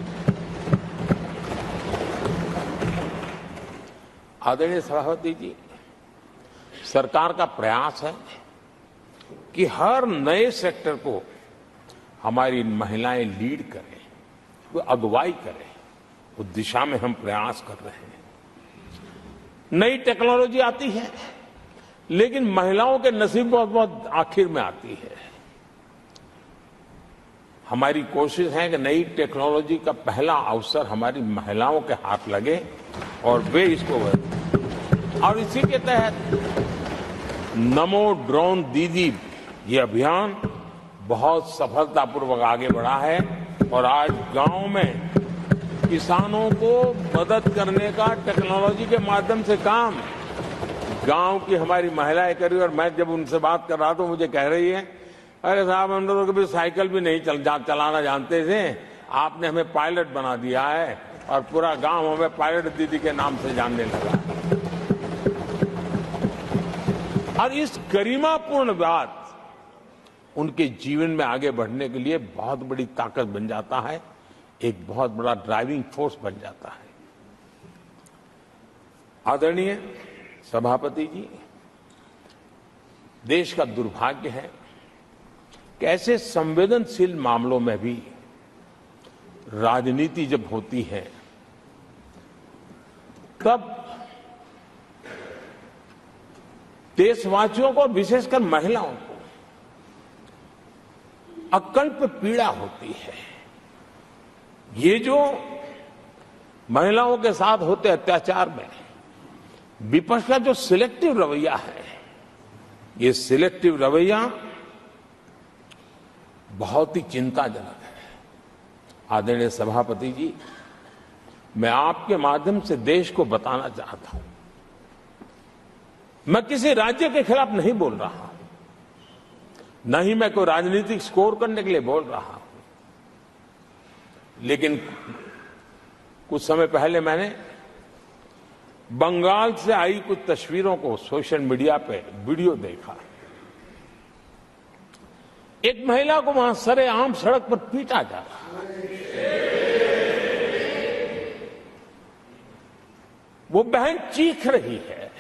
[SPEAKER 1] आदरणीय सभापति जी, सरकार का प्रयास है कि हर नए सेक्टर को हमारी महिलाएं लीड करें, वो अगुवाई करें, उस दिशा में हम प्रयास कर रहे हैं। नई टेक्नोलॉजी आती है, लेकिन महिलाओं के नसीब बहुत बहुत आखिर में आती है। हमारी कोशिश है कि नई टेक्नोलॉजी का पहला अवसर हमारी महिलाओं के हाथ लगे और वे इसको और इसी के तहत नमो ड्रोन दीदी ये अभियान बहुत सफलतापूर्वक आगे बढ़ा है और आज गांव में किसानों को मदद करने का टेक्नोलॉजी के माध्यम से काम गांव की हमारी महिलाएं कर रही। और मैं जब उनसे बात कर रहा था, मुझे कह रही है, अरे साहब हम लोग कभी साइकिल भी नहीं चलाना जानते थे, आपने हमें पायलट बना दिया है और पूरा गांव हमें पायलट दीदी के नाम से जानने लगा। और इस गरिमापूर्ण बात उनके जीवन में आगे बढ़ने के लिए बहुत बड़ी ताकत बन जाता है, एक बहुत बड़ा ड्राइविंग फोर्स बन जाता है। आदरणीय सभापति जी, देश का दुर्भाग्य है कि ऐसे संवेदनशील मामलों में भी राजनीति जब होती है तब देशवासियों को, विशेषकर महिलाओं को अकल्प पीड़ा होती है। ये जो महिलाओं के साथ होते अत्याचार में विपक्ष का जो सिलेक्टिव रवैया है, ये सिलेक्टिव रवैया बहुत ही चिंताजनक है। आदरणीय सभापति जी, मैं आपके माध्यम से देश को बताना चाहता हूं, मैं किसी राज्य के खिलाफ नहीं बोल रहा हूं, न ही मैं कोई राजनीतिक स्कोर करने के लिए बोल रहा हूं, लेकिन कुछ समय पहले मैंने बंगाल से आई कुछ तस्वीरों को सोशल मीडिया पे वीडियो देखा। एक महिला को वहां सरेआम सड़क पर पीटा जा रहा है। वो बहन चीख रही है,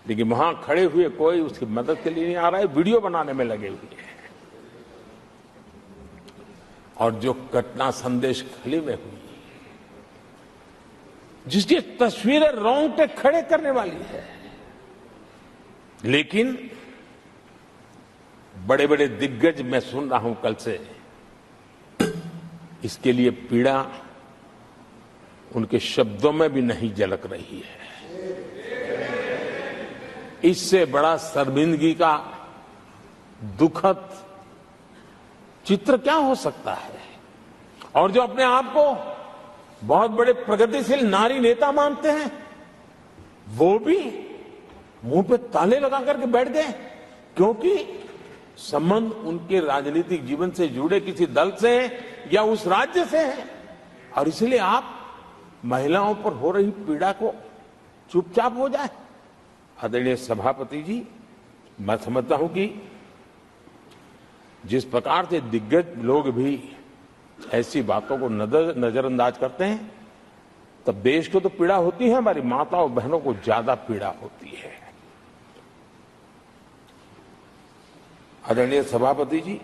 [SPEAKER 1] लेकिन वहां खड़े हुए कोई उसकी मदद के लिए नहीं आ रहा है, वीडियो बनाने में लगे हुए हैं। और जो घटना संदेश खाली में हुई, जिसकी तस्वीरें रोंगटे खड़े करने वाली है, लेकिन बड़े बड़े दिग्गज, मैं सुन रहा हूं कल से, इसके लिए पीड़ा उनके शब्दों में भी नहीं झलक रही है। इससे बड़ा शर्मिंदगी का दुखद चित्र क्या हो सकता है? और जो अपने आप को बहुत बड़े प्रगतिशील नारी नेता मानते हैं, वो भी मुंह पे ताले लगा करके बैठ गए, क्योंकि संबंध उनके राजनीतिक जीवन से जुड़े किसी दल से है या उस राज्य से है, और इसलिए आप महिलाओं पर हो रही पीड़ा को चुपचाप हो जाए। आदरणीय सभापति जी, मैं समझता हूं कि जिस प्रकार से दिग्गज लोग भी ऐसी बातों को नजरअंदाज करते हैं, तब देश को तो पीड़ा होती है, हमारी माताओं बहनों को ज्यादा पीड़ा होती है। आदरणीय सभापति जी,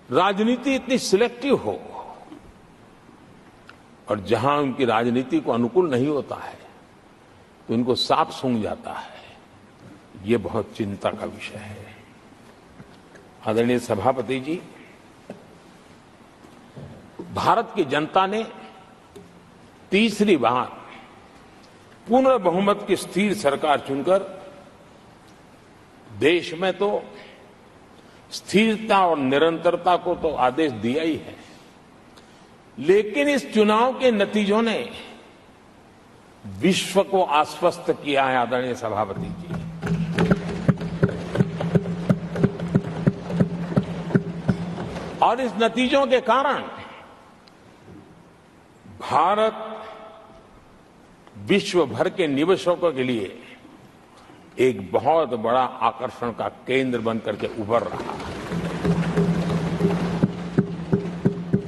[SPEAKER 1] राजनीति इतनी सिलेक्टिव हो और जहां उनकी राजनीति को अनुकूल नहीं होता है तो इनको साफ सूंघ जाता है, ये बहुत चिंता का विषय है। आदरणीय सभापति जी, भारत की जनता ने तीसरी बार पूर्ण बहुमत की स्थिर सरकार चुनकर देश में तो स्थिरता और निरंतरता को तो आदेश दिया ही है, लेकिन इस चुनाव के नतीजों ने विश्व को आश्वस्त किया है। आदरणीय सभापति जी, और इस नतीजों के कारण भारत विश्व भर के निवेशकों के लिए एक बहुत बड़ा आकर्षण का केंद्र बनकर के उभर रहा है।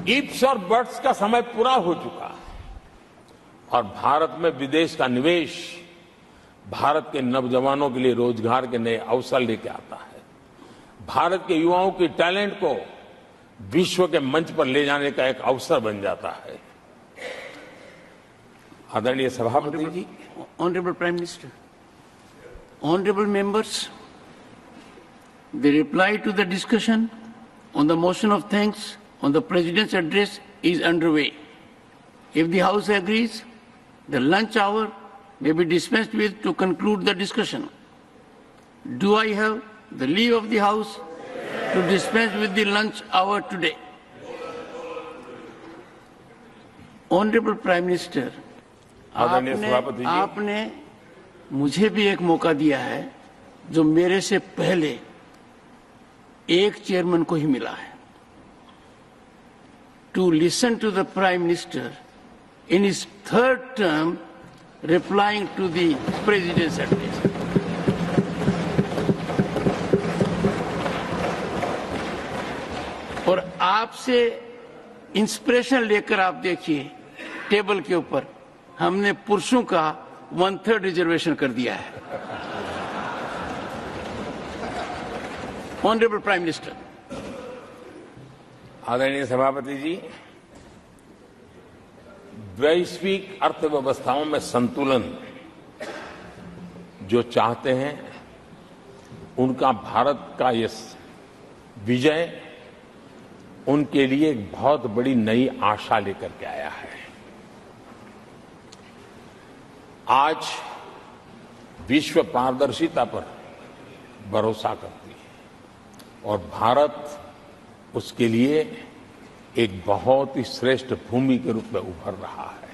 [SPEAKER 1] इफ्स और बट्स का समय पूरा हो चुका है और भारत में विदेश का निवेश भारत के नौजवानों के लिए रोजगार के नए अवसर लेके आता है, भारत के युवाओं की टैलेंट को विश्व के मंच पर ले जाने का एक अवसर बन जाता है। आदरणीय सभापति जी,
[SPEAKER 2] honourable prime minister, honorable members, the reply to the discussion on the motion of thanks on the President's address is underway. If the House agrees, the lunch hour may be dispensed with to conclude the discussion. Do I have the leave of the House to dispense with the lunch hour today? Honorable Prime Minister, आपने मुझे भी एक मौका दिया है जो मेरे से पहले एक चेयरमैन को ही मिला है, to listen to the prime minister in his third term replying to the president's address. और आपसे इंस्पिरेशन लेकर आप देखिए, टेबल के ऊपर हमने पुरुषों का 1/3 रिजर्वेशन कर दिया है। Honourable prime minister.
[SPEAKER 1] आदरणीय सभापति जी, वैश्विक अर्थव्यवस्थाओं में संतुलन जो चाहते हैं उनका भारत का ये विजय उनके लिए एक बहुत बड़ी नई आशा लेकर के आया है। आज विश्व पारदर्शिता पर भरोसा करती है और भारत उसके लिए एक बहुत ही श्रेष्ठ भूमि के रूप में उभर रहा है।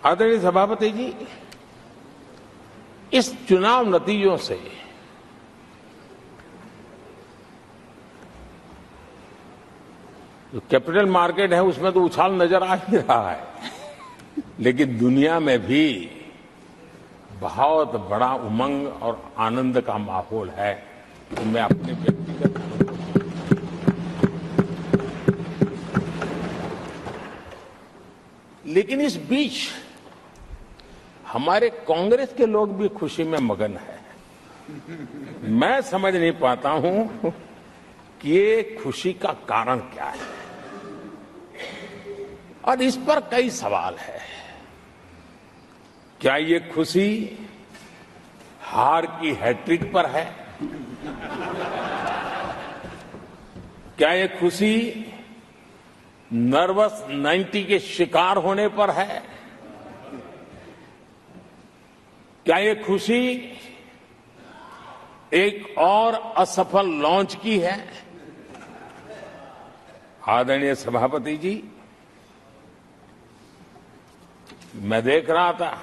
[SPEAKER 1] आदरणीय सभापति जी, इस चुनाव नतीजों से जो कैपिटल मार्केट है उसमें तो उछाल नजर आ ही रहा है, लेकिन दुनिया में भी बहुत बड़ा उमंग और आनंद का माहौल है। तो मैं अपने व्यक्तिगत लेकिन इस बीच हमारे कांग्रेस के लोग भी खुशी में मगन हैं। मैं समझ नहीं पाता हूं कि ये खुशी का कारण क्या है, और इस पर कई सवाल है। क्या ये खुशी हार की हैट्रिक पर है? क्या ये खुशी नर्वस 90 के शिकार होने पर है? क्या ये खुशी एक और असफल लॉन्च की है? आदरणीय सभापति जी, मैं देख रहा था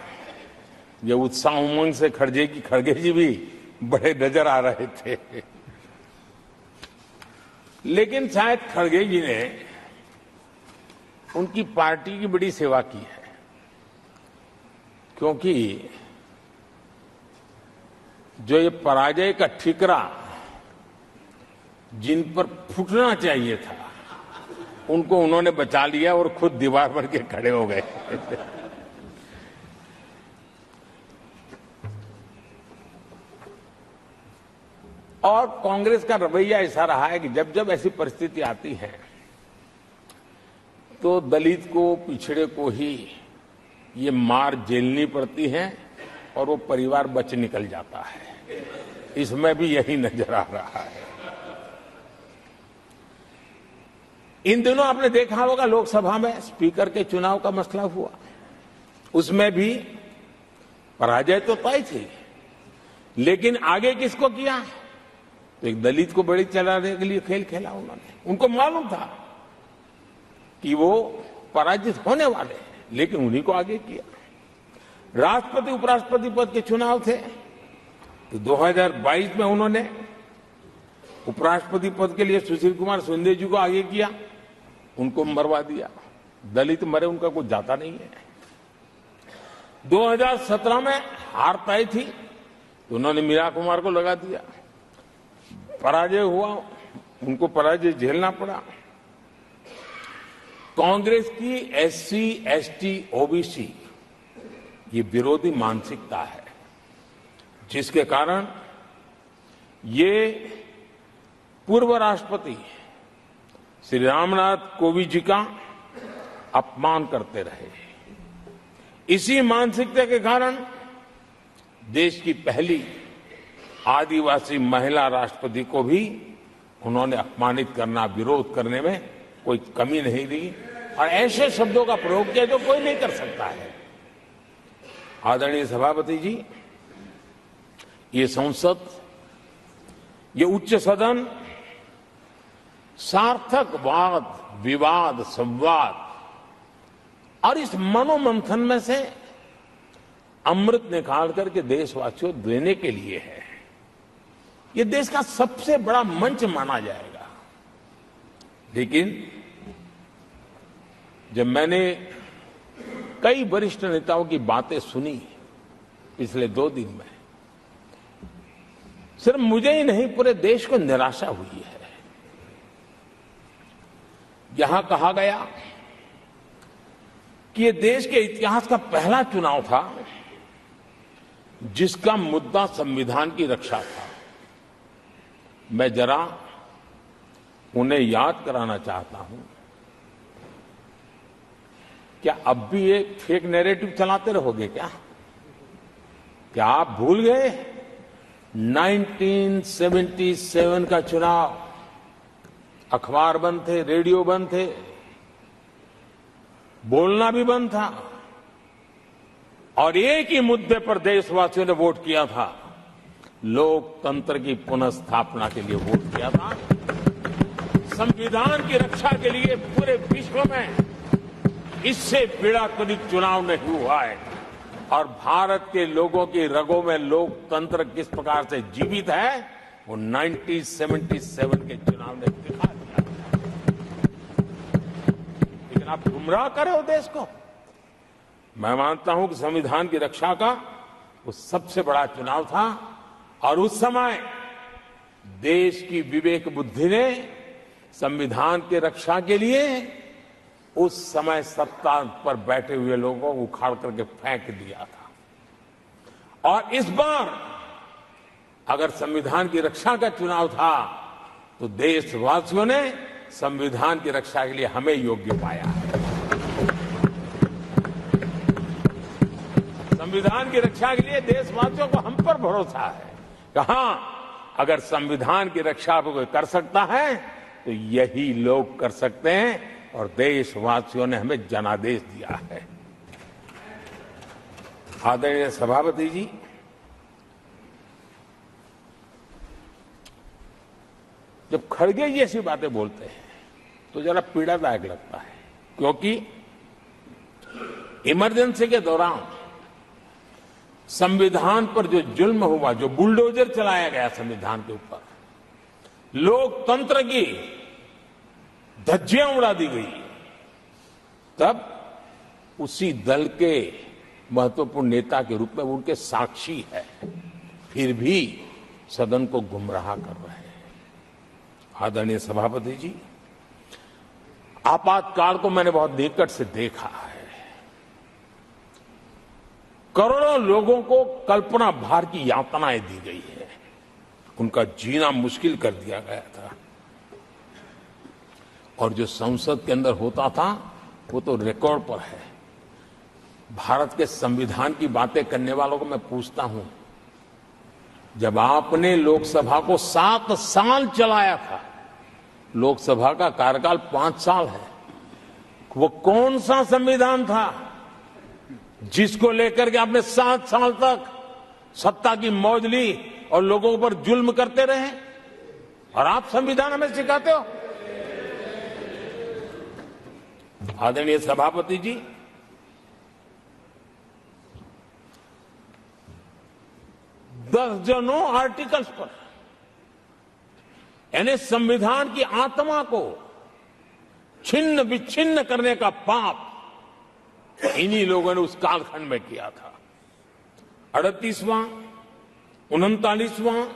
[SPEAKER 1] ये उत्साह उमंग से खड़गे जी भी बड़े नजर आ रहे थे, लेकिन शायद खड़गे जी ने उनकी पार्टी की बड़ी सेवा की है, क्योंकि जो ये पराजय का ठिकरा जिन पर फूटना चाहिए था उनको उन्होंने बचा लिया और खुद दीवार बन के खड़े हो गए। और कांग्रेस का रवैया ऐसा रहा है कि जब जब ऐसी परिस्थिति आती है तो दलित को, पिछड़े को ही ये मार झेलनी पड़ती है और वो परिवार बच निकल जाता है। इसमें भी यही नजर आ रहा है। इन दिनों आपने देखा होगा लोकसभा में स्पीकर के चुनाव का मसला हुआ, उसमें भी पराजय तो तय थी, लेकिन आगे किसको किया? तो एक दलित को बड़ी चलाने के लिए खेल खेला उन्होंने। उनको मालूम था कि वो पराजित होने वाले, लेकिन उन्हीं को आगे किया। राष्ट्रपति उपराष्ट्रपति पद के चुनाव थे तो 2022 में उन्होंने उपराष्ट्रपति पद के लिए सुशील कुमार शिंदे जी को आगे किया, उनको मरवा दिया। दलित मरे, उनका कुछ जाता नहीं है। 2017 में हार तय थी तो उन्होंने मीरा कुमार को लगा दिया, पराजय हुआ, उनको पराजय झेलना पड़ा। कांग्रेस की एससी, एसटी, ओबीसी ये विरोधी मानसिकता है, जिसके कारण ये पूर्व राष्ट्रपति श्री रामनाथ कोविंद जी का अपमान करते रहे। इसी मानसिकता के कारण देश की पहली आदिवासी महिला राष्ट्रपति को भी उन्होंने अपमानित करना, विरोध करने में कोई कमी नहीं दी, और ऐसे शब्दों का प्रयोग किया जो कोई नहीं कर सकता है। आदरणीय सभापति जी, ये संसद, ये उच्च सदन सार्थक वाद विवाद संवाद और इस मनोमंथन में से अमृत निकाल करके देशवासियों देने के लिए है। ये देश का सबसे बड़ा मंच माना जाएगा। लेकिन जब मैंने कई वरिष्ठ नेताओं की बातें सुनी पिछले 2 दिन में, सिर्फ मुझे ही नहीं पूरे देश को निराशा हुई है। यहां कहा गया कि ये देश के इतिहास का पहला चुनाव था जिसका मुद्दा संविधान की रक्षा था। मैं जरा उन्हें याद कराना चाहता हूं। क्या अब भी एक फेक नैरेटिव चलाते रहोगे क्या? क्या आप भूल गए 1977 का चुनाव? अखबार बंद थे, रेडियो बंद थे, बोलना भी बंद था और एक ही मुद्दे पर देशवासियों ने वोट किया था। लोकतंत्र की पुनर्स्थापना के लिए वोट किया था। संविधान की रक्षा के लिए पूरे विश्व में इससे पीड़ाकृत चुनाव नहीं हुआ है और भारत के लोगों की रगों में लोकतंत्र किस प्रकार से जीवित है वो 1977 के चुनाव ने दिखा दिया। लेकिन आप गुमराह कर रहे हो देश को। मैं मानता हूं कि संविधान की रक्षा का वो सबसे बड़ा चुनाव था और उस समय देश की विवेक बुद्धि ने संविधान की रक्षा के लिए उस समय सत्ता पर बैठे हुए लोगों को उखाड़ करके फेंक दिया था। और इस बार अगर संविधान की रक्षा का चुनाव था तो देशवासियों ने संविधान की रक्षा के लिए हमें योग्य पाया है। संविधान की रक्षा के लिए देशवासियों को हम पर भरोसा है। कहां अगर संविधान की रक्षा कोई कर सकता है तो यही लोग कर सकते हैं और देशवासियों ने हमें जनादेश दिया है। आदरणीय सभापति जी, जब खड़गे जी ऐसी बातें बोलते हैं तो जरा पीड़ादायक लगता है, क्योंकि इमरजेंसी के दौरान संविधान पर जो जुल्म हुआ, जो बुलडोजर चलाया गया संविधान के ऊपर, लोकतंत्र की धज्जियां उड़ा दी गई, तब उसी दल के महत्वपूर्ण नेता के रूप में उनके साक्षी है, फिर भी सदन को गुमराह कर रहे हैं। आदरणीय सभापति जी, आपातकाल को मैंने बहुत निकट से देखा है। करोड़ों लोगों को कल्पना भार की यातनाएं दी गई है, उनका जीना मुश्किल कर दिया गया था और जो संसद के अंदर होता था वो तो रिकॉर्ड पर है। भारत के संविधान की बातें करने वालों को मैं पूछता हूं, जब आपने लोकसभा को 7 साल चलाया था, लोकसभा का कार्यकाल 5 साल है, वो कौन सा संविधान था जिसको लेकर के आपने 7 साल तक सत्ता की मौज ली और लोगों पर जुल्म करते रहे? और आप संविधान हमें सिखाते हो? आदरणीय सभापति जी, दर्जनों आर्टिकल्स पर, यानी संविधान की आत्मा को छिन्न विच्छिन्न करने का पाप इन्हीं लोगों ने उस कालखंड में किया था। 38वां, 39वां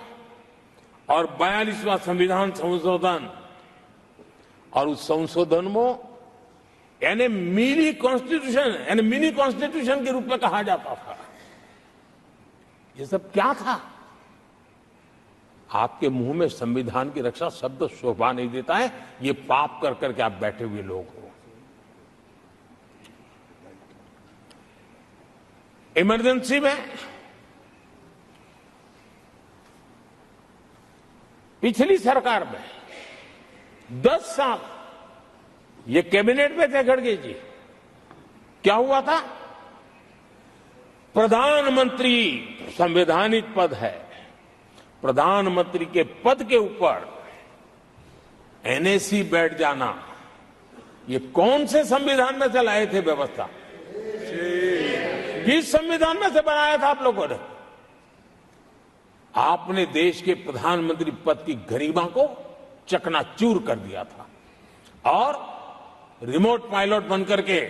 [SPEAKER 1] और 42वां संविधान संशोधन, और उस संशोधन में यानी मिनी कॉन्स्टिट्यूशन के रूप में कहा जाता था। ये सब क्या था? आपके मुंह में संविधान की रक्षा शब्द शोभा नहीं देता है। ये पाप कर करके आप बैठे हुए लोग हो। इमरजेंसी में पिछली सरकार में 10 साल ये कैबिनेट में थे खड़गे जी, क्या हुआ था? प्रधानमंत्री संवैधानिक पद है, प्रधानमंत्री के पद के ऊपर एनएसी बैठ जाना, ये कौन से संविधान में से लाए थे व्यवस्था? किस संविधान में से बनाया था आप लोगों ने? आपने देश के प्रधानमंत्री पद की गरिमा को चकनाचूर कर दिया था और रिमोट पायलट बनकर के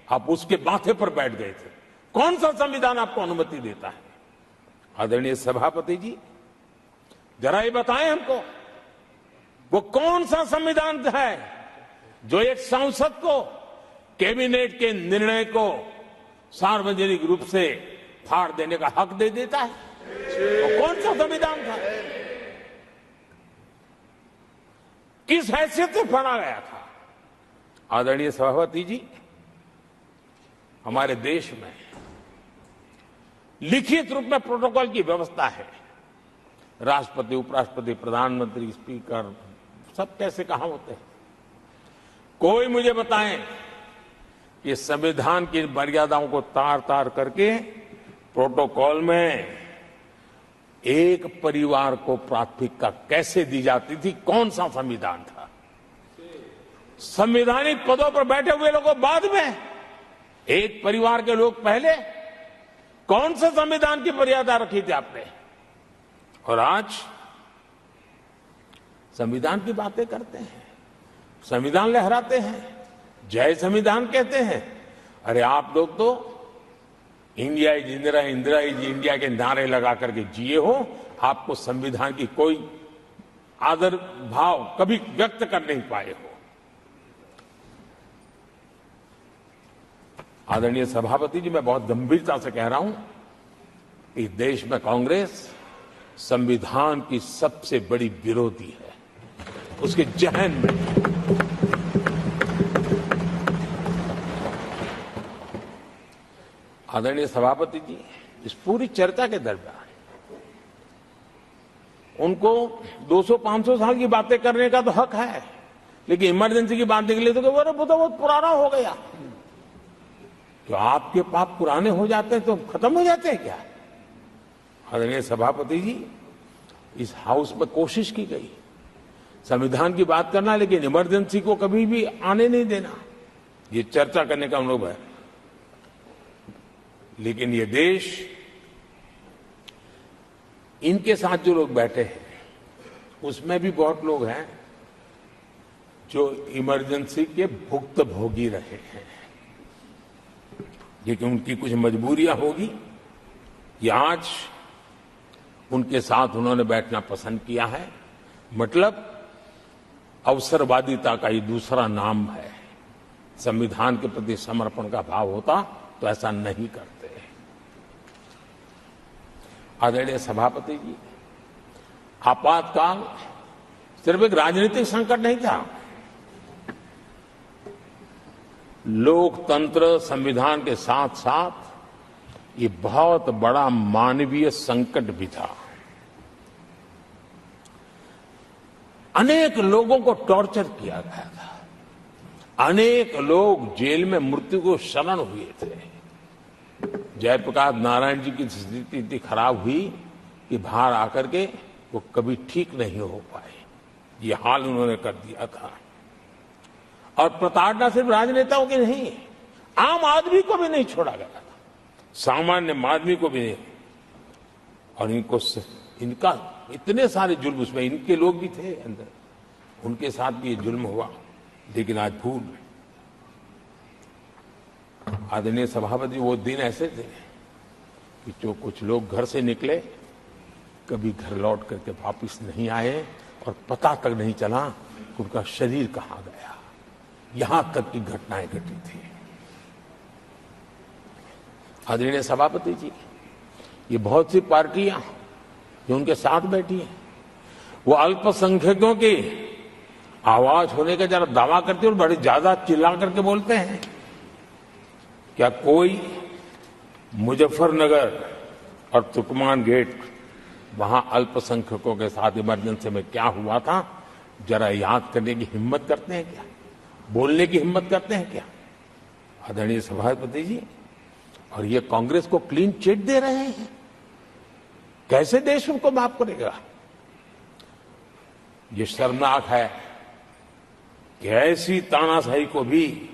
[SPEAKER 1] आप उसके माथे पर बैठ गए थे। कौन सा संविधान आपको अनुमति देता है? आदरणीय सभापति जी, जरा ये बताएं हमको, वो कौन सा संविधान है जो एक सांसद को कैबिनेट के निर्णय को सार्वजनिक रूप से फाड़ देने का हक दे देता है? तो कौन सा संविधान था? किस हैसियत से फाड़ा गया था? आदरणीय सभापति जी, हमारे देश में लिखित रूप में प्रोटोकॉल की व्यवस्था है। राष्ट्रपति, उपराष्ट्रपति, प्रधानमंत्री, स्पीकर सब कैसे कहां होते हैं? कोई मुझे बताएं कि संविधान की मर्यादाओं को तार तार करके प्रोटोकॉल में एक परिवार को प्राथमिकता कैसे दी जाती थी? कौन सा संविधान था? संवैधानिक पदों पर बैठे हुए लोगों बाद में, एक परिवार के लोग पहले। कौन से संविधान की मर्यादा रखी थी आपने? और आज संविधान की बातें करते हैं, संविधान लहराते हैं, जय संविधान कहते हैं। अरे आप लोग तो India is Indira, Indira is India के नारे लगा करके जिए हो। आपको संविधान की कोई आदर भाव कभी व्यक्त कर नहीं पाए हो। आदरणीय सभापति जी, मैं बहुत गंभीरता से कह रहा हूं कि देश में कांग्रेस संविधान की सबसे बड़ी विरोधी है। उसके जहन में आदरणीय सभापति जी, इस पूरी चर्चा के दरमियान उनको 200-500 साल की बातें करने का तो हक है, लेकिन इमरजेंसी की बात निकले तो वो तो बहुत पुराना हो गया। तो आपके पाप पुराने हो जाते हैं तो खत्म हो जाते हैं क्या? आदरणीय सभापति जी, इस हाउस में कोशिश की गई संविधान की बात करना, लेकिन इमरजेंसी को कभी भी आने नहीं देना, ये चर्चा करने का अनुभव है। लेकिन ये देश, इनके साथ जो लोग बैठे हैं उसमें भी बहुत लोग हैं जो इमरजेंसी के भुक्तभोगी रहे हैं, लेकिन उनकी कुछ मजबूरियां होगी कि आज उनके साथ उन्होंने बैठना पसंद किया है। मतलब अवसरवादिता का ये दूसरा नाम है। संविधान के प्रति समर्पण का भाव होता तो ऐसा नहीं करते। आदरणीय सभापति जी, आपातकाल सिर्फ एक राजनीतिक संकट नहीं था, लोकतंत्र संविधान के साथ साथ ये बहुत बड़ा मानवीय संकट भी था। अनेक लोगों को टॉर्चर किया गया था, अनेक लोग जेल में मृत्यु को शरण हुए थे। जयप्रकाश नारायण जी की स्थिति इतनी खराब हुई कि बाहर आकर के वो कभी ठीक नहीं हो पाए। ये हाल उन्होंने कर दिया था। और प्रताड़ना सिर्फ राजनेताओं की नहीं, आम आदमी को भी नहीं छोड़ा गया था, सामान्य आदमी को भी नहीं। और इनका इतने सारे जुल्म, उसमें इनके लोग भी थे अंदर, उनके साथ भी ये जुल्म हुआ। लेकिन आज भूल, आदरणीय सभापति, वो दिन ऐसे थे कि जो कुछ लोग घर से निकले कभी घर लौट करके वापिस नहीं आए और पता तक नहीं चला कि उनका शरीर कहां गया। यहां तक की घटनाएं घटी थी। आदरणीय सभापति जी, ये बहुत सी पार्टियां जो उनके साथ बैठी हैं, वो अल्पसंख्यकों की आवाज होने का जरा दावा करते और बड़े ज्यादा चिल्ला करके बोलते हैं। क्या कोई मुजफ्फरनगर और तुर्कमान गेट, वहां अल्पसंख्यकों के साथ इमरजेंसी में क्या हुआ था, जरा याद करने की हिम्मत करते हैं क्या? बोलने की हिम्मत करते हैं क्या? आदरणीय सभापति जी, और ये कांग्रेस को क्लीन चिट दे रहे हैं। कैसे देश उनको माफ करेगा? ये शर्मनाक है कि ऐसी तानाशाही को भी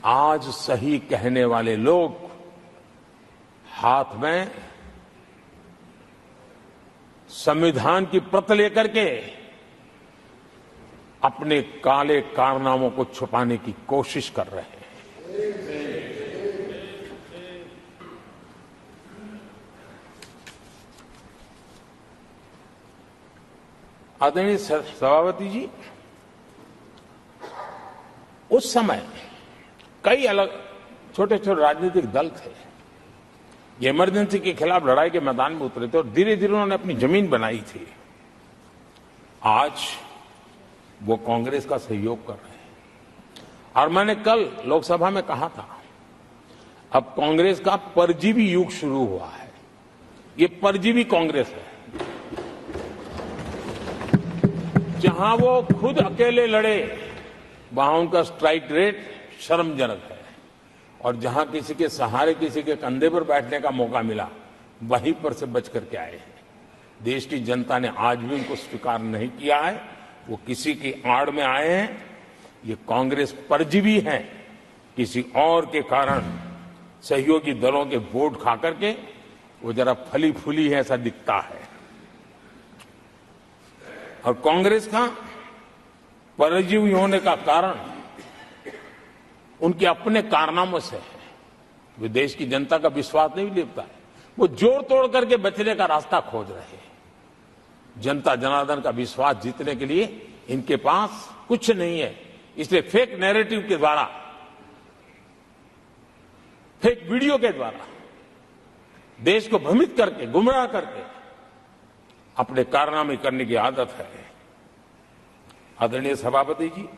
[SPEAKER 1] आज सही कहने वाले लोग हाथ में संविधान की प्रत लेकर के अपने काले कारनामों को छुपाने की कोशिश कर रहे हैं। आदरणीय सभापति जी, उस समय कई अलग छोटे छोटे राजनीतिक दल थे, ये इमरजेंसी के खिलाफ लड़ाई के मैदान में उतरे थे और धीरे धीरे उन्होंने अपनी जमीन बनाई थी। आज वो कांग्रेस का सहयोग कर रहे हैं और मैंने कल लोकसभा में कहा था, अब कांग्रेस का परजीवी युग शुरू हुआ है। ये परजीवी कांग्रेस है, जहां वो खुद अकेले लड़े वहां उनका स्ट्राइक रेट शर्मजनक है और जहां किसी के सहारे, किसी के कंधे पर बैठने का मौका मिला वहीं पर से बच करके आए हैं। देश की जनता ने आज भी उनको स्वीकार नहीं किया है, वो किसी की आड़ में आए हैं। ये कांग्रेस परजीवी है, किसी और के कारण सहयोगी दलों के वोट खा करके वो जरा फली फूली है ऐसा दिखता है। और कांग्रेस का परजीवी होने का कारण उनके अपने कारनामों से है। वे देश की जनता का विश्वास नहीं लेता है, वो जोड़ तोड़ करके बचने का रास्ता खोज रहे हैं। जनता जनार्दन का विश्वास जीतने के लिए इनके पास कुछ नहीं है, इसलिए फेक नैरेटिव के द्वारा, फेक वीडियो के द्वारा देश को भ्रमित करके, गुमराह करके अपने कारनामे करने की आदत है। आदरणीय सभापति जी,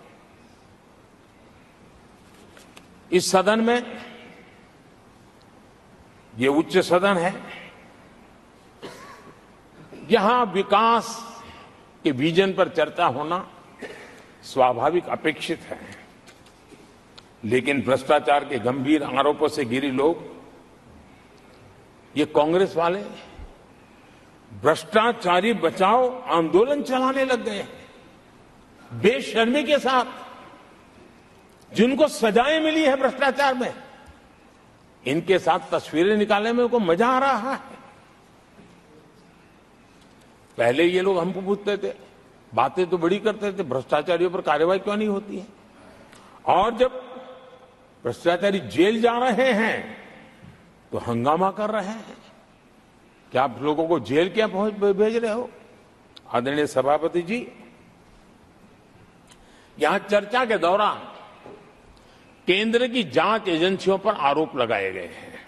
[SPEAKER 1] इस सदन में, ये उच्च सदन है, यहां विकास के विजन पर चर्चा होना स्वाभाविक अपेक्षित है, लेकिन भ्रष्टाचार के गंभीर आरोपों से घिरे लोग, ये कांग्रेस वाले भ्रष्टाचारी बचाओ आंदोलन चलाने लग गए हैं बेशर्मी के साथ। जिनको सजाएं मिली है भ्रष्टाचार में, इनके साथ तस्वीरें निकालने में उनको मजा आ रहा है। पहले ये लोग हमको पूछते थे, बातें तो बड़ी करते थे, भ्रष्टाचारियों पर कार्रवाई क्यों नहीं होती है? और जब भ्रष्टाचारी जेल जा रहे हैं तो हंगामा कर रहे हैं। क्या आप लोगों को जेल क्या भेज रहे हो? आदरणीय सभापति जी, यहां चर्चा के दौरान केंद्र की जांच एजेंसियों पर आरोप लगाए गए हैं।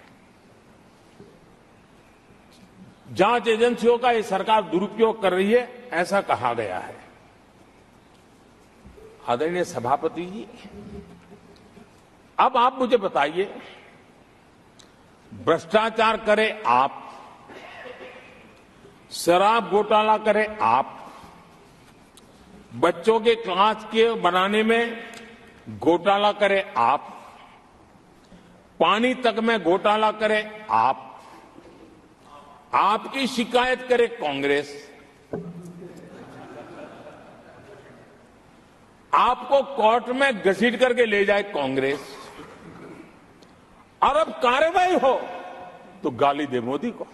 [SPEAKER 1] जांच एजेंसियों का ये सरकार दुरुपयोग कर रही है, ऐसा कहा गया है। आदरणीय सभापति जी, अब आप मुझे बताइए, भ्रष्टाचार करे आप, शराब घोटाला करे आप, बच्चों के क्लास के बनाने में घोटाला करे आप, पानी तक में घोटाला करे आप, आपकी शिकायत करे कांग्रेस, आपको कोर्ट में घसीट करके ले जाए कांग्रेस, और अब कार्रवाई हो तो गाली दे मोदी को।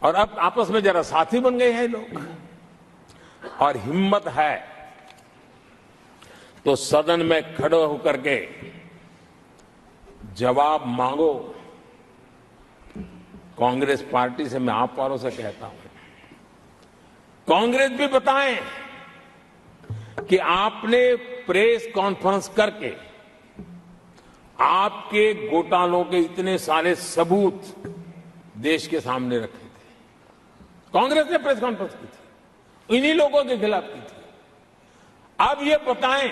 [SPEAKER 1] और अब आपस में जरा साथी बन गए हैं लोग। और हिम्मत है तो सदन में खड़े होकर के जवाब मांगो। कांग्रेस पार्टी से मैं आप वालों से कहता हूं, कांग्रेस भी बताएं कि आपने प्रेस कॉन्फ्रेंस करके आपके घोटालों के इतने सारे सबूत देश के सामने रखे थे। कांग्रेस ने प्रेस कॉन्फ्रेंस की थी, इन्हीं लोगों के खिलाफ की थी। अब ये बताएं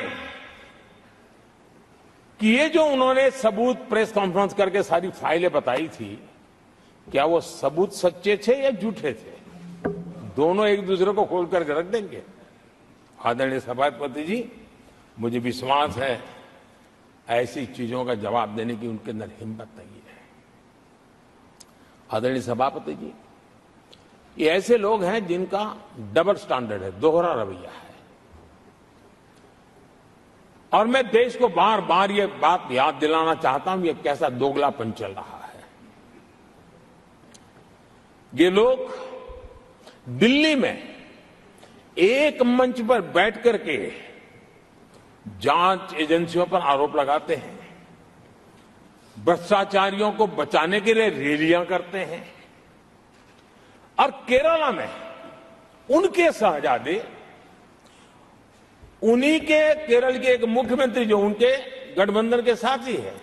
[SPEAKER 1] कि ये जो उन्होंने सबूत प्रेस कॉन्फ्रेंस करके सारी फाइलें बताई थी, क्या वो सबूत सच्चे थे या झूठे थे? दोनों एक दूसरे को खोल करके रख देंगे। आदरणीय सभापति जी, मुझे विश्वास है ऐसी चीजों का जवाब देने की उनके अंदर हिम्मत नहीं है। आदरणीय सभापति जी, ये ऐसे लोग हैं जिनका डबल स्टैंडर्ड है, दोहरा रवैया है। और मैं देश को बार बार ये बात याद दिलाना चाहता हूं, ये कैसा दोगलापन चल रहा है। ये लोग दिल्ली में एक मंच पर बैठ करके जांच एजेंसियों पर आरोप लगाते हैं, भ्रष्टाचारियों को बचाने के लिए रैलियां करते हैं, और केरला में उनके शहजादे उन्हीं के केरल के एक मुख्यमंत्री जो उनके गठबंधन के साथी है,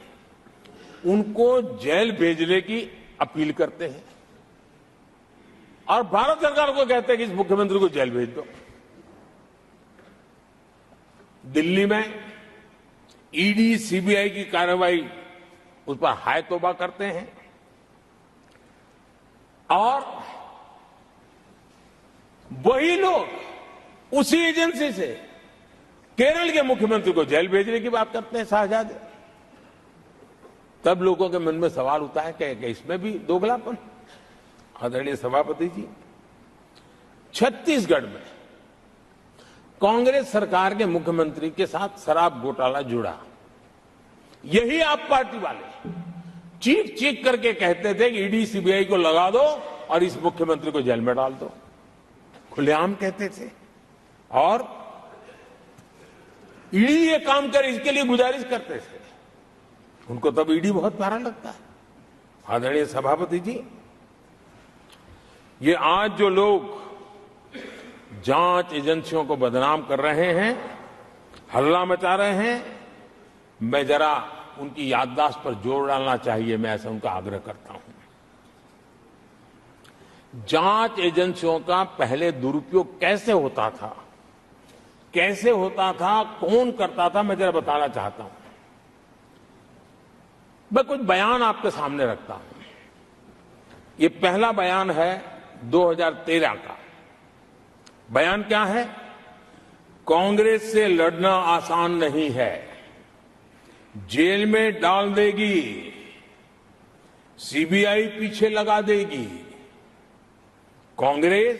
[SPEAKER 1] उनको जेल भेजने की अपील करते हैं और भारत सरकार को कहते हैं कि इस मुख्यमंत्री को जेल भेज दो। दिल्ली में ईडी सीबीआई की कार्रवाई उस पर हाय तौबा करते हैं और वही लोग उसी एजेंसी से केरल के मुख्यमंत्री को जेल भेजने की बात करते हैं, शाहजादे। तब लोगों के मन में सवाल उठता है कि इसमें भी दोगलापन। आदरणीय सभापति जी, छत्तीसगढ़ में कांग्रेस सरकार के मुख्यमंत्री के साथ शराब घोटाला जुड़ा। यही आप पार्टी वाले चीख चीख करके कहते थे कि ईडी सीबीआई को लगा दो और इस मुख्यमंत्री को जेल में डाल दो, खुलेआम कहते थे। और ईडी ये काम करे इसके लिए गुजारिश करते थे। उनको तब ईडी बहुत प्यारा लगता है। आदरणीय सभापति जी, ये आज जो लोग जांच एजेंसियों को बदनाम कर रहे हैं, हल्ला मचा रहे हैं, मैं जरा उनकी याददाश्त पर जोर डालना चाहिए, मैं ऐसा उनका आग्रह करता हूं। जांच एजेंसियों का पहले दुरुपयोग कैसे होता था, कौन करता था, मैं जरा बताना चाहता हूं। मैं कुछ बयान आपके सामने रखता हूं। ये पहला बयान है 2013 का। बयान क्या है? कांग्रेस से लड़ना आसान नहीं है, जेल में डाल देगी, सीबीआई पीछे लगा देगी। कांग्रेस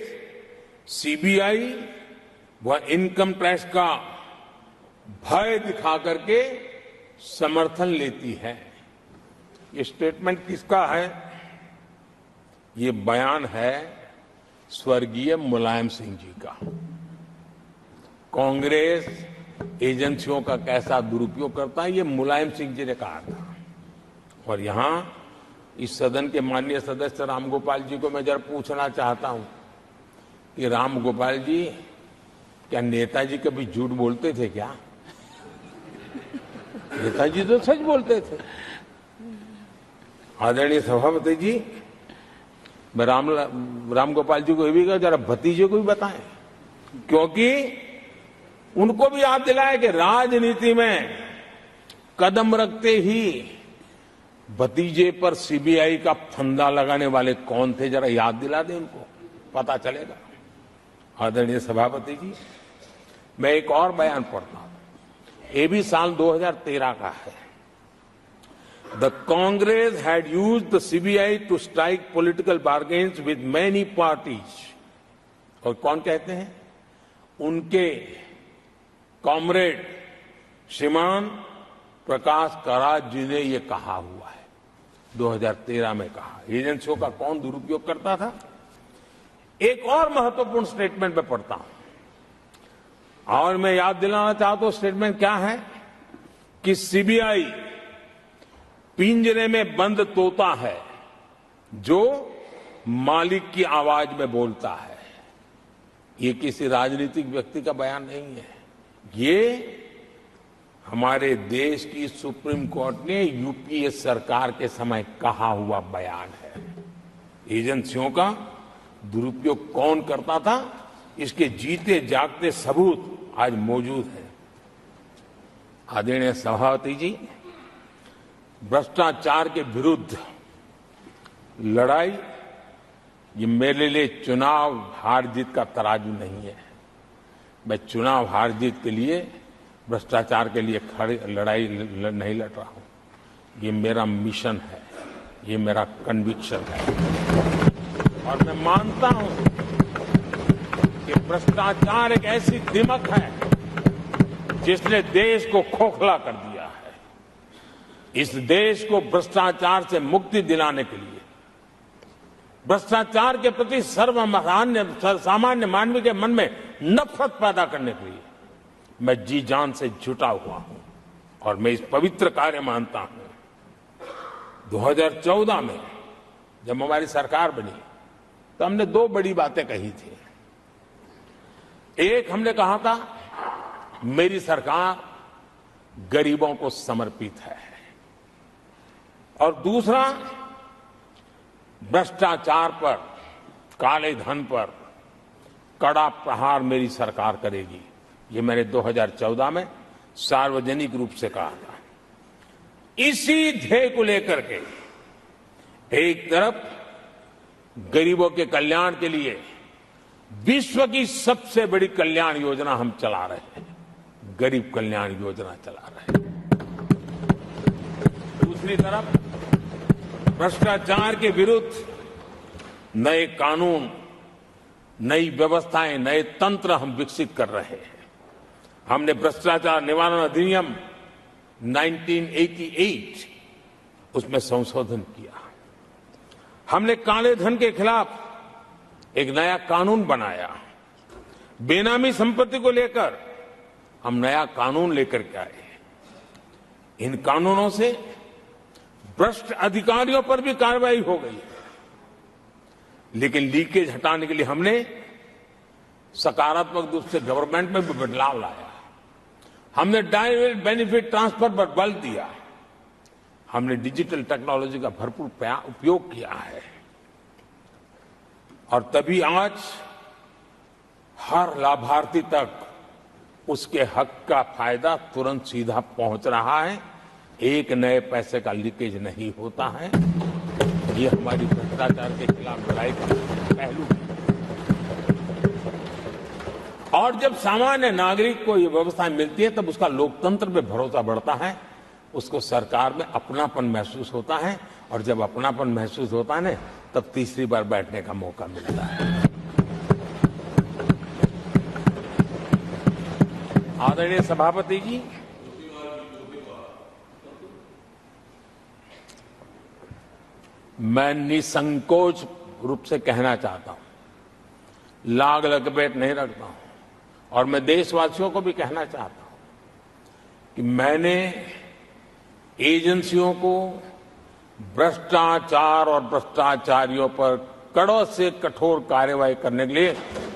[SPEAKER 1] सीबीआई व इनकम टैक्स का भय दिखा करके समर्थन लेती है। ये स्टेटमेंट किसका है? ये बयान है स्वर्गीय मुलायम सिंह जी का। कांग्रेस एजेंसियों का कैसा दुरुपयोग करता है, ये मुलायम सिंह जी ने कहा था। और यहां इस सदन के माननीय सदस्य रामगोपाल जी को मैं जरा पूछना चाहता हूं कि रामगोपाल जी, क्या नेताजी कभी झूठ बोलते थे क्या? नेताजी तो सच बोलते थे। आदरणीय सभापति जी, मैं रामगोपाल जी को ये भी कहा जरा भतीजे को भी बताएं, क्योंकि उनको भी याद दिलाए कि राजनीति में कदम रखते ही भतीजे पर सीबीआई का फंदा लगाने वाले कौन थे, जरा याद दिला दें उनको, पता चलेगा। आदरणीय सभापति जी, मैं एक और बयान पढ़ता हूं। ये भी साल 2013 का है। The Congress had used the CBI to strike political bargains with many parties. और कौन कहते हैं? उनके कॉमरेड श्रीमान प्रकाश कराज जी ने ये कहा हुआ है, 2013 में कहा। एजेंसियों का कौन दुरुपयोग करता था? एक और महत्वपूर्ण स्टेटमेंट में पढ़ता हूं और मैं याद दिलाना चाहता हूं स्टेटमेंट क्या है कि सीबीआई पिंजरे में बंद तोता है जो मालिक की आवाज में बोलता है। ये किसी राजनीतिक व्यक्ति का बयान नहीं है, ये हमारे देश की सुप्रीम कोर्ट ने यूपीए सरकार के समय कहा हुआ बयान है। एजेंसियों का दुरुपयोग कौन करता था, इसके जीते जागते सबूत आज मौजूद हैं। आदरणीय सभापति जी, भ्रष्टाचार के विरुद्ध लड़ाई ये मेरे लिए चुनाव हार जीत का तराजू नहीं है। मैं चुनाव हार जीत के लिए, भ्रष्टाचार के लिए लड़ाई नहीं लड़ रहा हूं। ये मेरा मिशन है, ये मेरा कन्विक्शन है। और मैं मानता हूं कि भ्रष्टाचार एक ऐसी दिमक है जिसने देश को खोखला कर दिया है। इस देश को भ्रष्टाचार से मुक्ति दिलाने के लिए, भ्रष्टाचार के प्रति सामान्य मानव के मन में नफरत पैदा करने के लिए मैं जी जान से जुटा हुआ हूं और मैं इस पवित्र कार्य मानता हूं। 2014 में जब हमारी सरकार बनी तो हमने दो बड़ी बातें कही थी। एक, हमने कहा था मेरी सरकार गरीबों को समर्पित है। और दूसरा, भ्रष्टाचार पर, काले धन पर कड़ा प्रहार मेरी सरकार करेगी। ये मैंने 2014 में सार्वजनिक रूप से कहा था। इसी ध्येय को लेकर के एक तरफ गरीबों के कल्याण के लिए विश्व की सबसे बड़ी कल्याण योजना हम चला रहे हैं, गरीब कल्याण योजना चला रहे हैं। दूसरी तरफ भ्रष्टाचार के विरुद्ध नए कानून, नई व्यवस्थाएं, नए तंत्र हम विकसित कर रहे हैं। हमने भ्रष्टाचार निवारण अधिनियम 1988 उसमें संशोधन किया। हमने काले धन के खिलाफ एक नया कानून बनाया। बेनामी संपत्ति को लेकर हम नया कानून लेकर के आए। इन कानूनों से भ्रष्ट अधिकारियों पर भी कार्रवाई हो गई, लेकिन लीकेज हटाने के लिए हमने सकारात्मक रूप से गवर्नमेंट में भी बदलाव लाया। हमने डायरेक्ट बेनिफिट ट्रांसफर पर बल दिया। हमने डिजिटल टेक्नोलॉजी का भरपूर उपयोग किया है। और तभी आज हर लाभार्थी तक उसके हक का फायदा तुरंत सीधा पहुंच रहा है। एक नए पैसे का लीकेज नहीं होता है। ये हमारी भ्रष्टाचार के खिलाफ लड़ाई का पहलू है। और जब सामान्य नागरिक को ये व्यवस्था मिलती है तब उसका लोकतंत्र पे भरोसा बढ़ता है, उसको सरकार में अपनापन महसूस होता है। और जब अपनापन महसूस होता है ना, तब तीसरी बार बैठने का मौका मिलता है। आदरणीय सभापति जी, मैं निसंकोच रूप से कहना चाहता हूं, लाग लपेट नहीं रखता हूं, और मैं देशवासियों को भी कहना चाहता हूं कि मैंने एजेंसियों को भ्रष्टाचार और भ्रष्टाचारियों पर कड़ों से कठोर कार्रवाई करने के लिए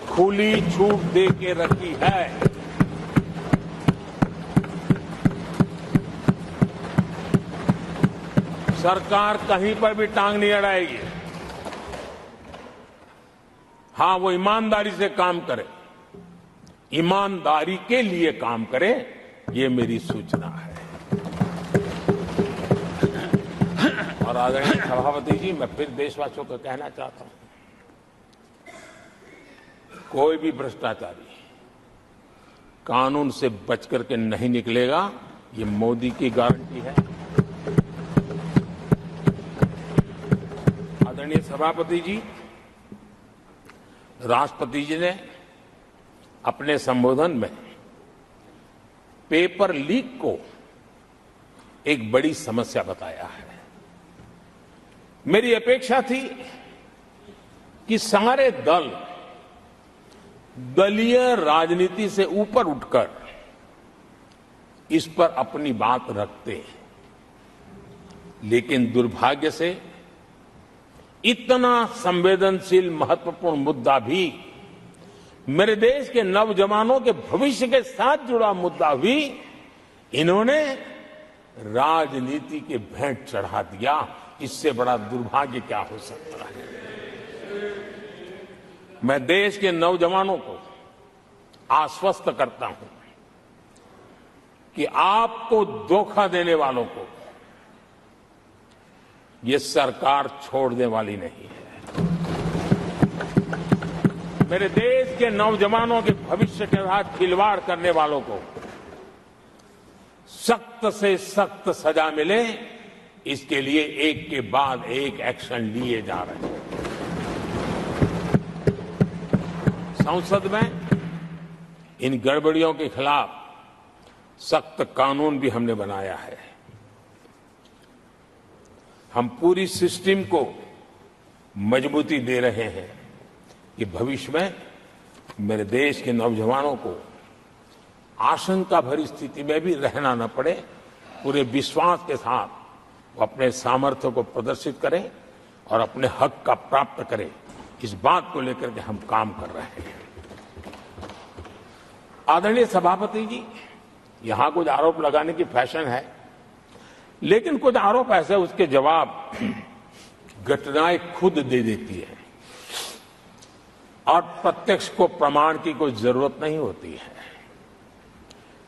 [SPEAKER 1] खुली छूट दे के रखी है। सरकार कहीं पर भी टांग नहीं अड़ाएगी। हां, वो ईमानदारी से काम करे, ईमानदारी के लिए काम करे, ये मेरी सूचना है। और आदरणीय सभापति जी, मैं फिर देशवासियों को कहना चाहता हूं, कोई भी भ्रष्टाचारी कानून से बच करके नहीं निकलेगा, ये मोदी की गारंटी है। आदरणीय सभापति जी, राष्ट्रपति जी ने अपने संबोधन में पेपर लीक को एक बड़ी समस्या बताया है। मेरी अपेक्षा थी कि सारे दल दलीय राजनीति से ऊपर उठकर इस पर अपनी बात रखते हैं, लेकिन दुर्भाग्य से इतना संवेदनशील महत्वपूर्ण मुद्दा भी, मेरे देश के नौजवानों के भविष्य के साथ जुड़ा मुद्दा भी इन्होंने राजनीति के भेंट चढ़ा दिया। इससे बड़ा दुर्भाग्य क्या हो सकता है। मैं देश के नौजवानों को आश्वस्त करता हूं कि आपको धोखा देने वालों को ये सरकार छोड़ने वाली नहीं है। मेरे देश के नौजवानों के भविष्य के साथ खिलवाड़ करने वालों को सख्त से सख्त सजा मिले, इसके लिए एक के बाद एक एक्शन लिए जा रहे हैं। संसद में इन गड़बड़ियों के खिलाफ सख्त कानून भी हमने बनाया है। हम पूरी सिस्टम को मजबूती दे रहे हैं कि भविष्य में मेरे देश के नौजवानों को आशंका भरी स्थिति में भी रहना न पड़े। पूरे विश्वास के साथ वो अपने सामर्थ्य को प्रदर्शित करें और अपने हक का प्राप्त करें। इस बात को लेकर के हम काम कर रहे हैं। आदरणीय सभापति जी, यहां कुछ आरोप लगाने की फैशन है, लेकिन कुछ आरोप ऐसे उसके जवाब घटनाएं खुद दे देती है और प्रत्यक्ष को प्रमाण की कोई जरूरत नहीं होती है।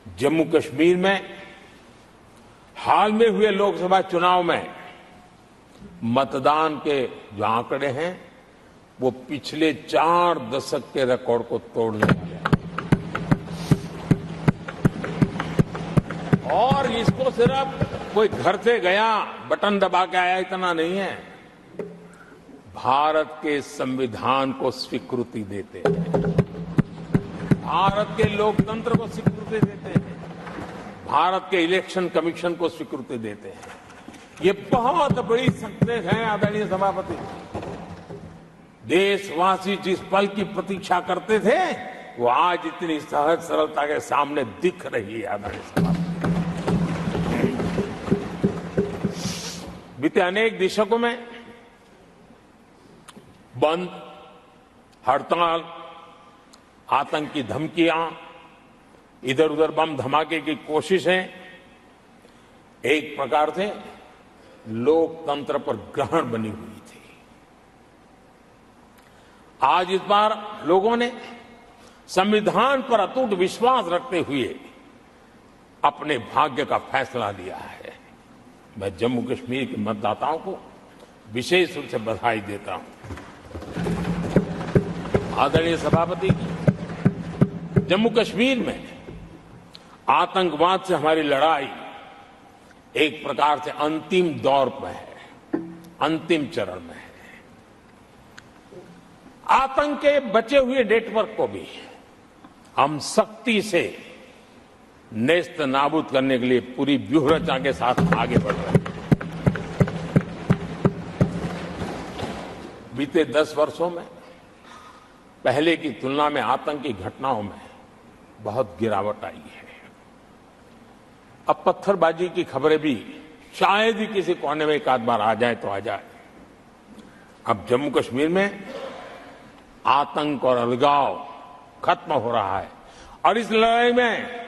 [SPEAKER 1] जम्मू कश्मीर में हाल में हुए लोकसभा चुनाव में मतदान के जो आंकड़े हैं वो पिछले 4 दशक के रिकॉर्ड को तोड़ने वाले हैं। और इसको सिर्फ कोई घर से गया बटन दबा के आया इतना नहीं है, भारत के संविधान को स्वीकृति देते हैं, भारत के लोकतंत्र को स्वीकृति देते हैं, भारत के इलेक्शन कमीशन को स्वीकृति देते हैं। ये बहुत बड़ी सक्सेस है आदरणीय सभापति। देशवासी जिस पल की प्रतीक्षा करते थे वो आज इतनी सहज सरलता के सामने दिख रही है। आदरणीय सभापति, बीते अनेक दशकों में बंद, हड़ताल, आतंकी धमकियां, इधर उधर बम धमाके की कोशिशें एक प्रकार से लोकतंत्र पर ग्रहण बनी हुई थी। आज इस बार लोगों ने संविधान पर अटूट विश्वास रखते हुए अपने भाग्य का फैसला लिया है। मैं जम्मू कश्मीर के मतदाताओं को विशेष रूप से बधाई देता हूं। आदरणीय सभापति जी, जम्मू कश्मीर में आतंकवाद से हमारी लड़ाई एक प्रकार से अंतिम दौर पर है, अंतिम चरण में है। आतंक के बचे हुए नेटवर्क को भी हम सख्ती से नेस्त नाबूद करने के लिए पूरी व्यूहरचना के साथ आगे बढ़ रहे हैं। बीते 10 वर्षों में पहले की तुलना में आतंकी घटनाओं में बहुत गिरावट आई है। अब पत्थरबाजी की खबरें भी शायद ही किसी कोने में एक आध बार आ जाए तो आ जाए। अब जम्मू कश्मीर में आतंक और अलगाव खत्म हो रहा है और इस लड़ाई में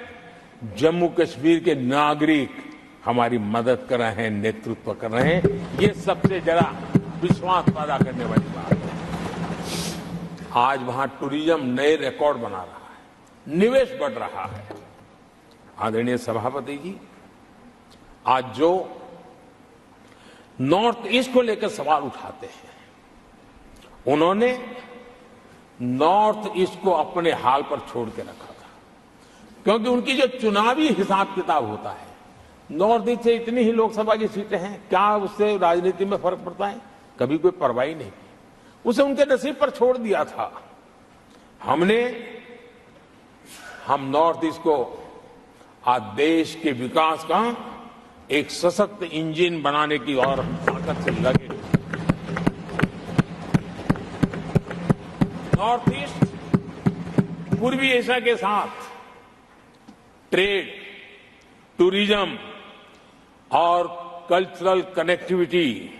[SPEAKER 1] जम्मू कश्मीर के नागरिक हमारी मदद कर रहे हैं, नेतृत्व कर रहे हैं। ये सबसे जरा विश्वास पैदा करने वाली बात है। आज वहां टूरिज्म नए रिकॉर्ड बना रहा है, निवेश बढ़ रहा है। आदरणीय सभापति जी, आज जो नॉर्थ ईस्ट को लेकर सवाल उठाते हैं, उन्होंने नॉर्थ ईस्ट को अपने हाल पर छोड़ के रखा था, क्योंकि उनकी जो चुनावी हिसाब किताब होता है, नॉर्थ ईस्ट से इतनी ही लोकसभा की सीटें हैं, क्या उससे राजनीति में फर्क पड़ता है? कभी कोई परवाही नहीं, उसे उनके नसीब पर छोड़ दिया था। हम नॉर्थ ईस्ट को आज देश के विकास का एक सशक्त इंजन बनाने की और ताकत से लगे। नॉर्थ ईस्ट पूर्वी एशिया के साथ ट्रेड, टूरिज्म और कल्चरल कनेक्टिविटी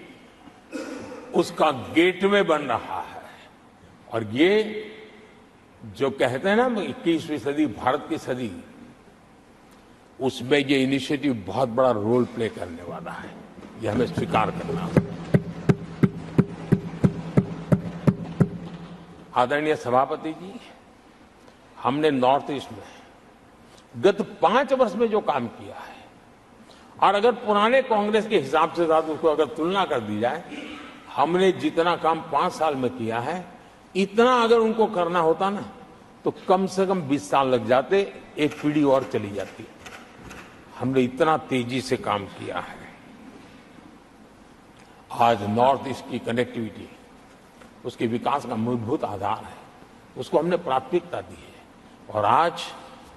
[SPEAKER 1] उसका गेटवे बन रहा है। और ये जो कहते हैं ना 21वीं सदी भारत की सदी, उसमें ये इनिशिएटिव बहुत बड़ा रोल प्ले करने वाला है। ये हमें स्वीकार करना है। आदरणीय सभापति जी, हमने नॉर्थ ईस्ट में गत 5 वर्ष में जो काम किया है, और अगर पुराने कांग्रेस के हिसाब से साथ उसको अगर तुलना कर दी जाए, हमने जितना काम 5 साल में किया है, इतना अगर उनको करना होता ना तो कम से कम 20 साल लग जाते, एक पीढ़ी और चली जाती। हमने इतना तेजी से काम किया है। आज नॉर्थ ईस्ट की कनेक्टिविटी उसके विकास का मूलभूत आधार है, उसको हमने प्राथमिकता दी है। और आज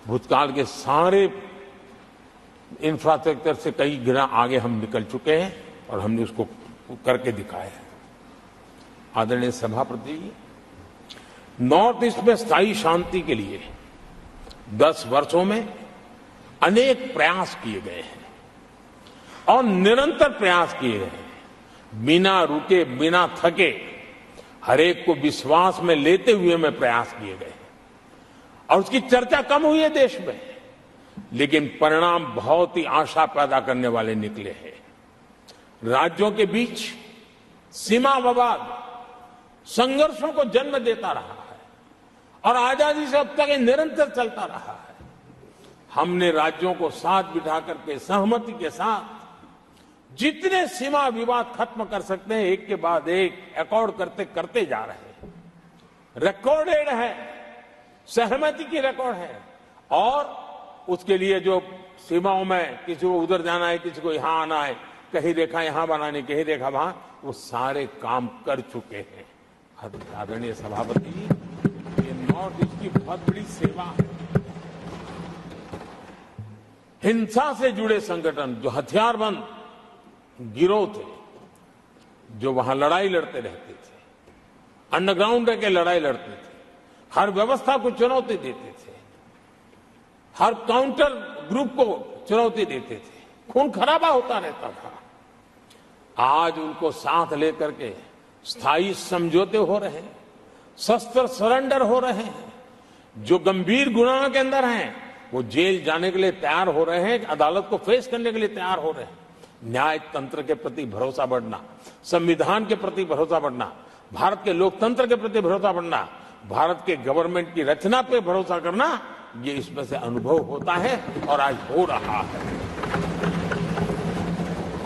[SPEAKER 1] भूतकाल के सारे इंफ्रास्ट्रक्चर से कई गुना आगे हम निकल चुके हैं और हमने उसको करके दिखाया है। आदरणीय सभापति जी, नॉर्थ ईस्ट में स्थायी शांति के लिए 10 वर्षों में अनेक प्रयास किए गए हैं और निरंतर प्रयास किए गए हैं। बिना रुके, बिना थके, हर एक को विश्वास में लेते हुए में प्रयास किए गए हैं। और उसकी चर्चा कम हुई है देश में, लेकिन परिणाम बहुत ही आशा पैदा करने वाले निकले हैं। राज्यों के बीच सीमा विवाद संघर्षों को जन्म देता रहा है और आजादी से अब तक ये निरंतर चलता रहा है। हमने राज्यों को साथ बिठा करके सहमति के साथ जितने सीमा विवाद खत्म कर सकते हैं एक के बाद एक अकॉर्ड करते करते जा रहे हैं। रिकॉर्डेड है, सहमति की रिकॉर्ड है और उसके लिए जो सीमाओं में किसी को उधर जाना है, किसी को यहां आना है, कहीं रेखा यहां बनानी, कहीं रेखा वहां, वो सारे काम कर चुके हैं। आदरणीय सभापति जी, ये नॉर्थ ईस्ट की बहुत बड़ी सेवा है। हिंसा से जुड़े संगठन, जो हथियारबंद गिरोह थे, जो वहां लड़ाई लड़ते रहते थे, अंडरग्राउंड रह के लड़ाई लड़ते थे, हर व्यवस्था को चुनौती देते थे, हर काउंटर ग्रुप को चुनौती देते थे, खून खराबा होता रहता था। आज उनको साथ लेकर के स्थायी समझौते हो रहे हैं, शस्त्र सरेंडर हो रहे हैं। जो गंभीर गुनाह के अंदर हैं वो जेल जाने के लिए तैयार हो रहे हैं, अदालत को फेस करने के लिए तैयार हो रहे हैं। न्याय तंत्र के प्रति भरोसा बढ़ना, संविधान के प्रति भरोसा बढ़ना, भारत के लोकतंत्र के प्रति भरोसा बढ़ना, भारत के गवर्नमेंट की रचना पे भरोसा करना, ये इसमें से अनुभव होता है और आज हो रहा है।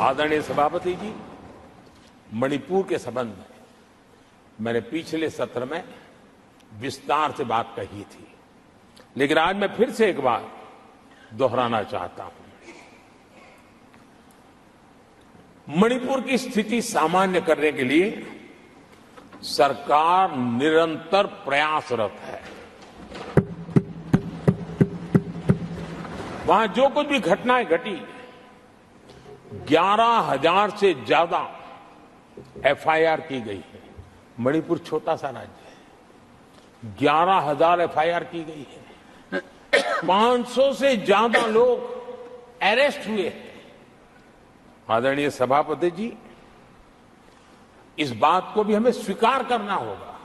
[SPEAKER 1] आदरणीय सभापति जी, मणिपुर के संबंध में मैंने पिछले सत्र में विस्तार से बात कही थी, लेकिन आज मैं फिर से एक बार दोहराना चाहता हूं। मणिपुर की स्थिति सामान्य करने के लिए सरकार निरंतर प्रयासरत है। वहां जो कुछ भी घटनाएं घटी, 11,000 से ज्यादा एफआईआर की गई है। मणिपुर छोटा सा राज्य है, 11,000 एफआईआर की गई है, 500 से ज्यादा लोग अरेस्ट हुए हैं। आदरणीय सभापति जी, इस बात को भी हमें स्वीकार करना होगा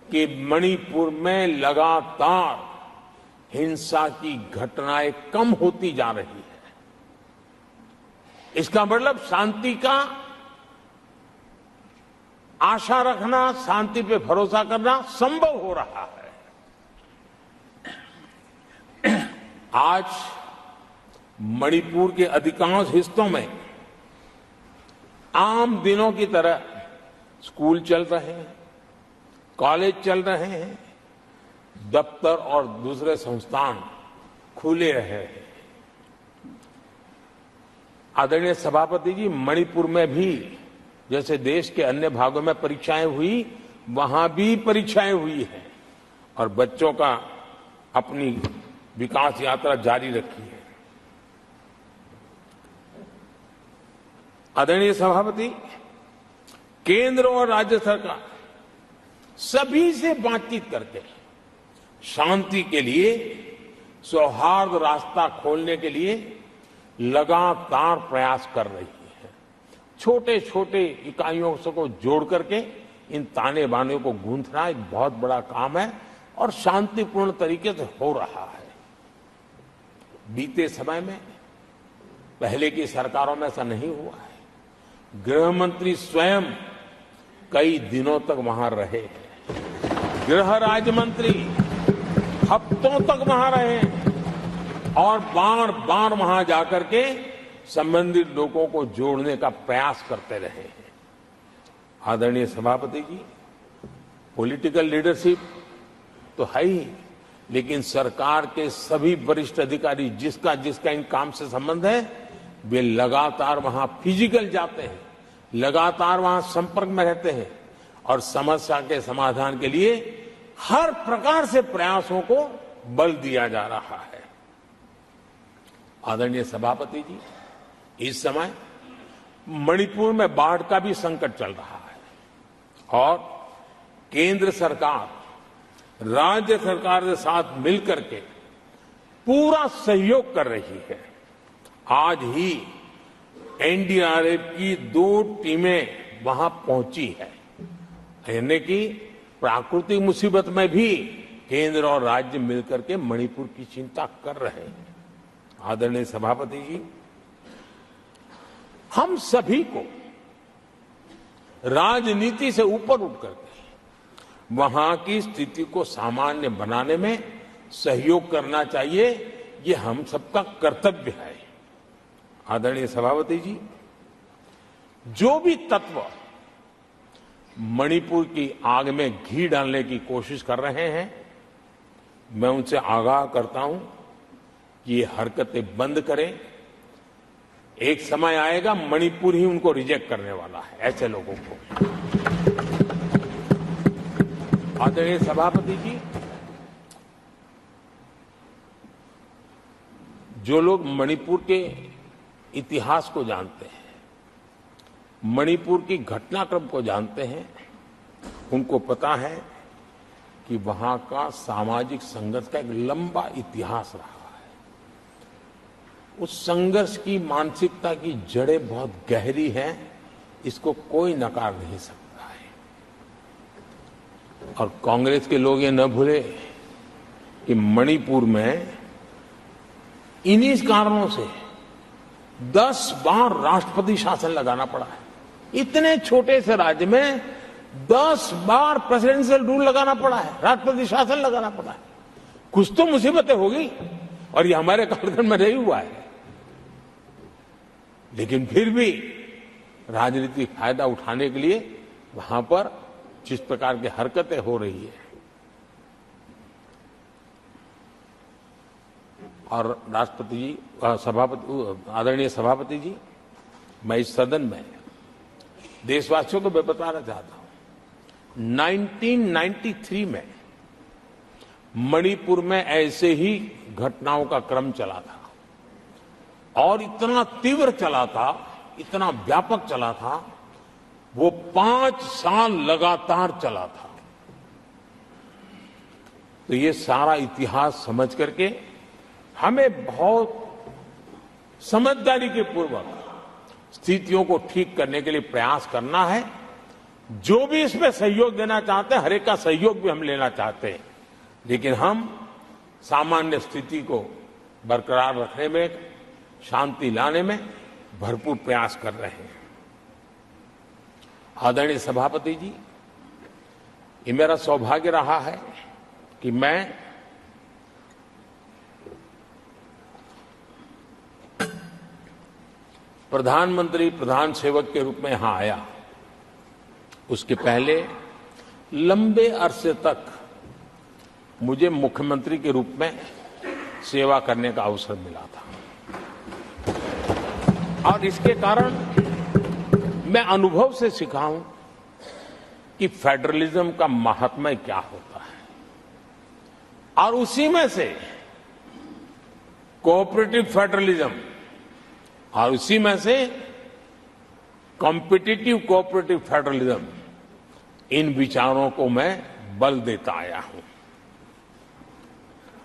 [SPEAKER 1] कि मणिपुर में लगातार हिंसा की घटनाएं कम होती जा रही है। इसका मतलब शांति का आशा रखना, शांति पे भरोसा करना संभव हो रहा है। आज मणिपुर के अधिकांश हिस्सों में आम दिनों की तरह स्कूल चल रहे हैं, कॉलेज चल रहे हैं, दफ्तर और दूसरे संस्थान खुले रहे हैं। आदरणीय सभापति जी, मणिपुर में भी जैसे देश के अन्य भागों में परीक्षाएं हुई, वहां भी परीक्षाएं हुई हैं और बच्चों का अपनी विकास यात्रा जारी रखी है। आदरणीय सभापति, केंद्र और राज्य सरकार सभी से बातचीत करके शांति के लिए, सौहार्द रास्ता खोलने के लिए लगातार प्रयास कर रही है। छोटे छोटे इकाइयों को जोड़ करके इन ताने बाने को गूंथना एक बहुत बड़ा काम है और शांतिपूर्ण तरीके से हो रहा है। बीते समय में पहले की सरकारों में ऐसा नहीं हुआ है। गृह मंत्री स्वयं कई दिनों तक वहां रहे हैं, गृह राज्य मंत्री हफ्तों तक वहां रहे और बार बार वहां जाकर के संबंधित लोगों को जोड़ने का प्रयास करते रहे हैं। आदरणीय सभापति जी, पॉलिटिकल लीडरशिप तो है ही, लेकिन सरकार के सभी वरिष्ठ अधिकारी जिसका जिसका इन काम से संबंध है, वे लगातार वहां फिजिकल जाते हैं, लगातार वहां संपर्क में रहते हैं और समस्या के समाधान के लिए हर प्रकार से प्रयासों को बल दिया जा रहा है। आदरणीय सभापति जी, इस समय मणिपुर में बाढ़ का भी संकट चल रहा है और केंद्र सरकार राज्य सरकार के साथ मिलकर के पूरा सहयोग कर रही है। आज ही एनडीआरएफ की 2 टीमें वहां पहुंची है, यानी कि प्राकृतिक मुसीबत में भी केंद्र और राज्य मिलकर के मणिपुर की चिंता कर रहे हैं। आदरणीय सभापति जी, हम सभी को राजनीति से ऊपर उठ करके वहां की स्थिति को सामान्य बनाने में सहयोग करना चाहिए। ये हम सबका कर्तव्य है। आदरणीय सभापति जी, जो भी तत्व मणिपुर की आग में घी डालने की कोशिश कर रहे हैं, मैं उनसे आगाह करता हूं कि ये हरकतें बंद करें। एक समय आएगा मणिपुर ही उनको रिजेक्ट करने वाला है, ऐसे लोगों को। आदरणीय सभापति जी, जो लोग मणिपुर के इतिहास को जानते हैं, मणिपुर की घटनाक्रम को जानते हैं, उनको पता है कि वहां का सामाजिक संघर्ष का एक लंबा इतिहास रहा है। उस संघर्ष की मानसिकता की जड़ें बहुत गहरी हैं, इसको कोई नकार नहीं सकता है। और कांग्रेस के लोग ये न भूले कि मणिपुर में इन्हीं कारणों से 10 बार राष्ट्रपति शासन लगाना पड़ा है। इतने छोटे से राज्य में 10 बार प्रेसिडेंशियल रूल लगाना पड़ा है, राष्ट्रपति शासन लगाना पड़ा है। कुछ तो मुसीबतें होगी, और ये हमारे कालखंड में नहीं हुआ है। लेकिन फिर भी राजनीतिक फायदा उठाने के लिए वहां पर जिस प्रकार की हरकतें हो रही है, और राष्ट्रपति जी, आदरणीय सभापति जी, मैं इस सदन में देशवासियों को मैं बताना चाहता हूं, 1993 में मणिपुर में ऐसे ही घटनाओं का क्रम चला था, और इतना तीव्र चला था, इतना व्यापक चला था, वो 5 साल लगातार चला था। तो ये सारा इतिहास समझ करके हमें बहुत समझदारी के पूर्वक स्थितियों को ठीक करने के लिए प्रयास करना है। जो भी इसमें सहयोग देना चाहते हैं, हर एक का सहयोग भी हम लेना चाहते हैं, लेकिन हम सामान्य स्थिति को बरकरार रखने में, शांति लाने में भरपूर प्रयास कर रहे हैं। आदरणीय सभापति जी, ये मेरा सौभाग्य रहा है कि मैं प्रधानमंत्री प्रधान सेवक के रूप में यहां आया। उसके पहले लंबे अरसे तक मुझे मुख्यमंत्री के रूप में सेवा करने का अवसर मिला था, और इसके कारण मैं अनुभव से सीखा हूं कि फेडरलिज्म का महात्म्य क्या होता है, और उसी में से कोऑपरेटिव फेडरलिज्म और उसी में से कॉम्पिटिटिव कोऑपरेटिव फेडरलिज्म, इन विचारों को मैं बल देता आया हूं।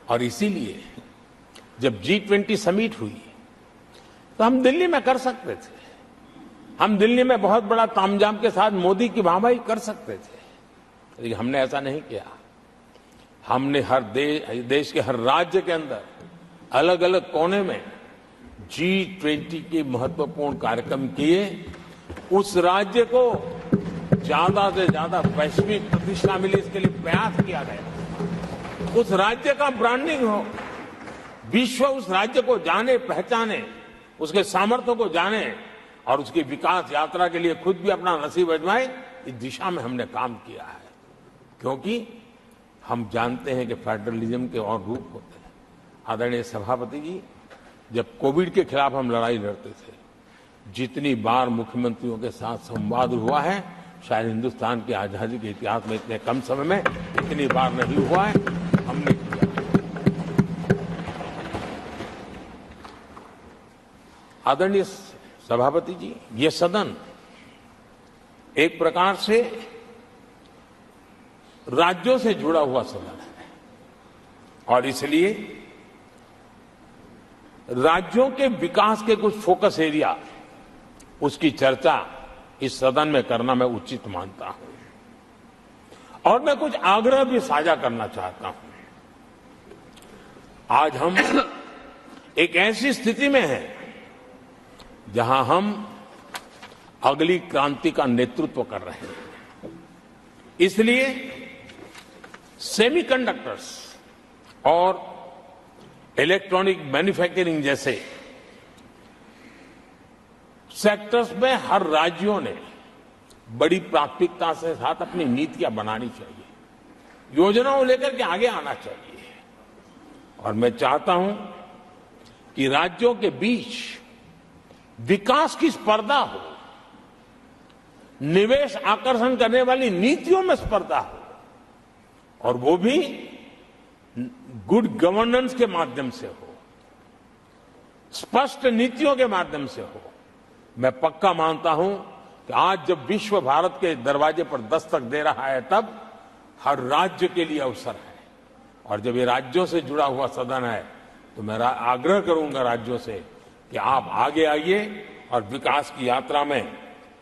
[SPEAKER 1] और इसीलिए जब G20 समिट हुई तो हम दिल्ली में कर सकते थे, हम दिल्ली में बहुत बड़ा तामझाम के साथ मोदी की वाहवाही कर सकते थे, लेकिन हमने ऐसा नहीं किया। हमने हर देश के हर राज्य के अंदर अलग अलग कोने में G20 के महत्वपूर्ण कार्यक्रम किए। उस राज्य को ज्यादा से ज्यादा वैश्विक प्रतिष्ठा मिले, इसके लिए प्रयास किया गया। उस राज्य का ब्रांडिंग हो, विश्व उस राज्य को जाने पहचाने, उसके सामर्थ्य को जाने, और उसकी विकास यात्रा के लिए खुद भी अपना नसीब आजमाए। इस दिशा में हमने काम किया है, क्योंकि हम जानते हैं कि फेडरलिज्म के और रूप होते हैं। आदरणीय सभापति जी, जब कोविड के खिलाफ हम लड़ाई लड़ते थे, जितनी बार मुख्यमंत्रियों के साथ संवाद हुआ है, शायद हिंदुस्तान की आजादी के इतिहास में इतने कम समय में इतनी बार नहीं हुआ है, हमने किया। आदरणीय सभापति जी, ये सदन एक प्रकार से राज्यों से जुड़ा हुआ सदन है, और इसलिए राज्यों के विकास के कुछ फोकस एरिया, उसकी चर्चा इस सदन में करना मैं उचित मानता हूं। और मैं कुछ आग्रह भी साझा करना चाहता हूं। आज हम एक ऐसी स्थिति में हैं जहां हम अगली क्रांति का नेतृत्व कर रहे हैं। इसलिए सेमीकंडक्टर्स और इलेक्ट्रॉनिक मैन्युफैक्चरिंग जैसे सेक्टर्स में हर राज्यों ने बड़ी प्राथमिकता से साथ अपनी नीतियां बनानी चाहिए, योजनाओं लेकर के आगे आना चाहिए। और मैं चाहता हूं कि राज्यों के बीच विकास की स्पर्धा हो, निवेश आकर्षण करने वाली नीतियों में स्पर्धा हो, और वो भी गुड गवर्नेंस के माध्यम से हो, स्पष्ट नीतियों के माध्यम से हो। मैं पक्का मानता हूं कि आज जब विश्व भारत के दरवाजे पर दस्तक दे रहा है, तब हर राज्य के लिए अवसर है। और जब ये राज्यों से जुड़ा हुआ सदन है, तो मैं आग्रह करूंगा राज्यों से कि आप आगे आइए और विकास की यात्रा में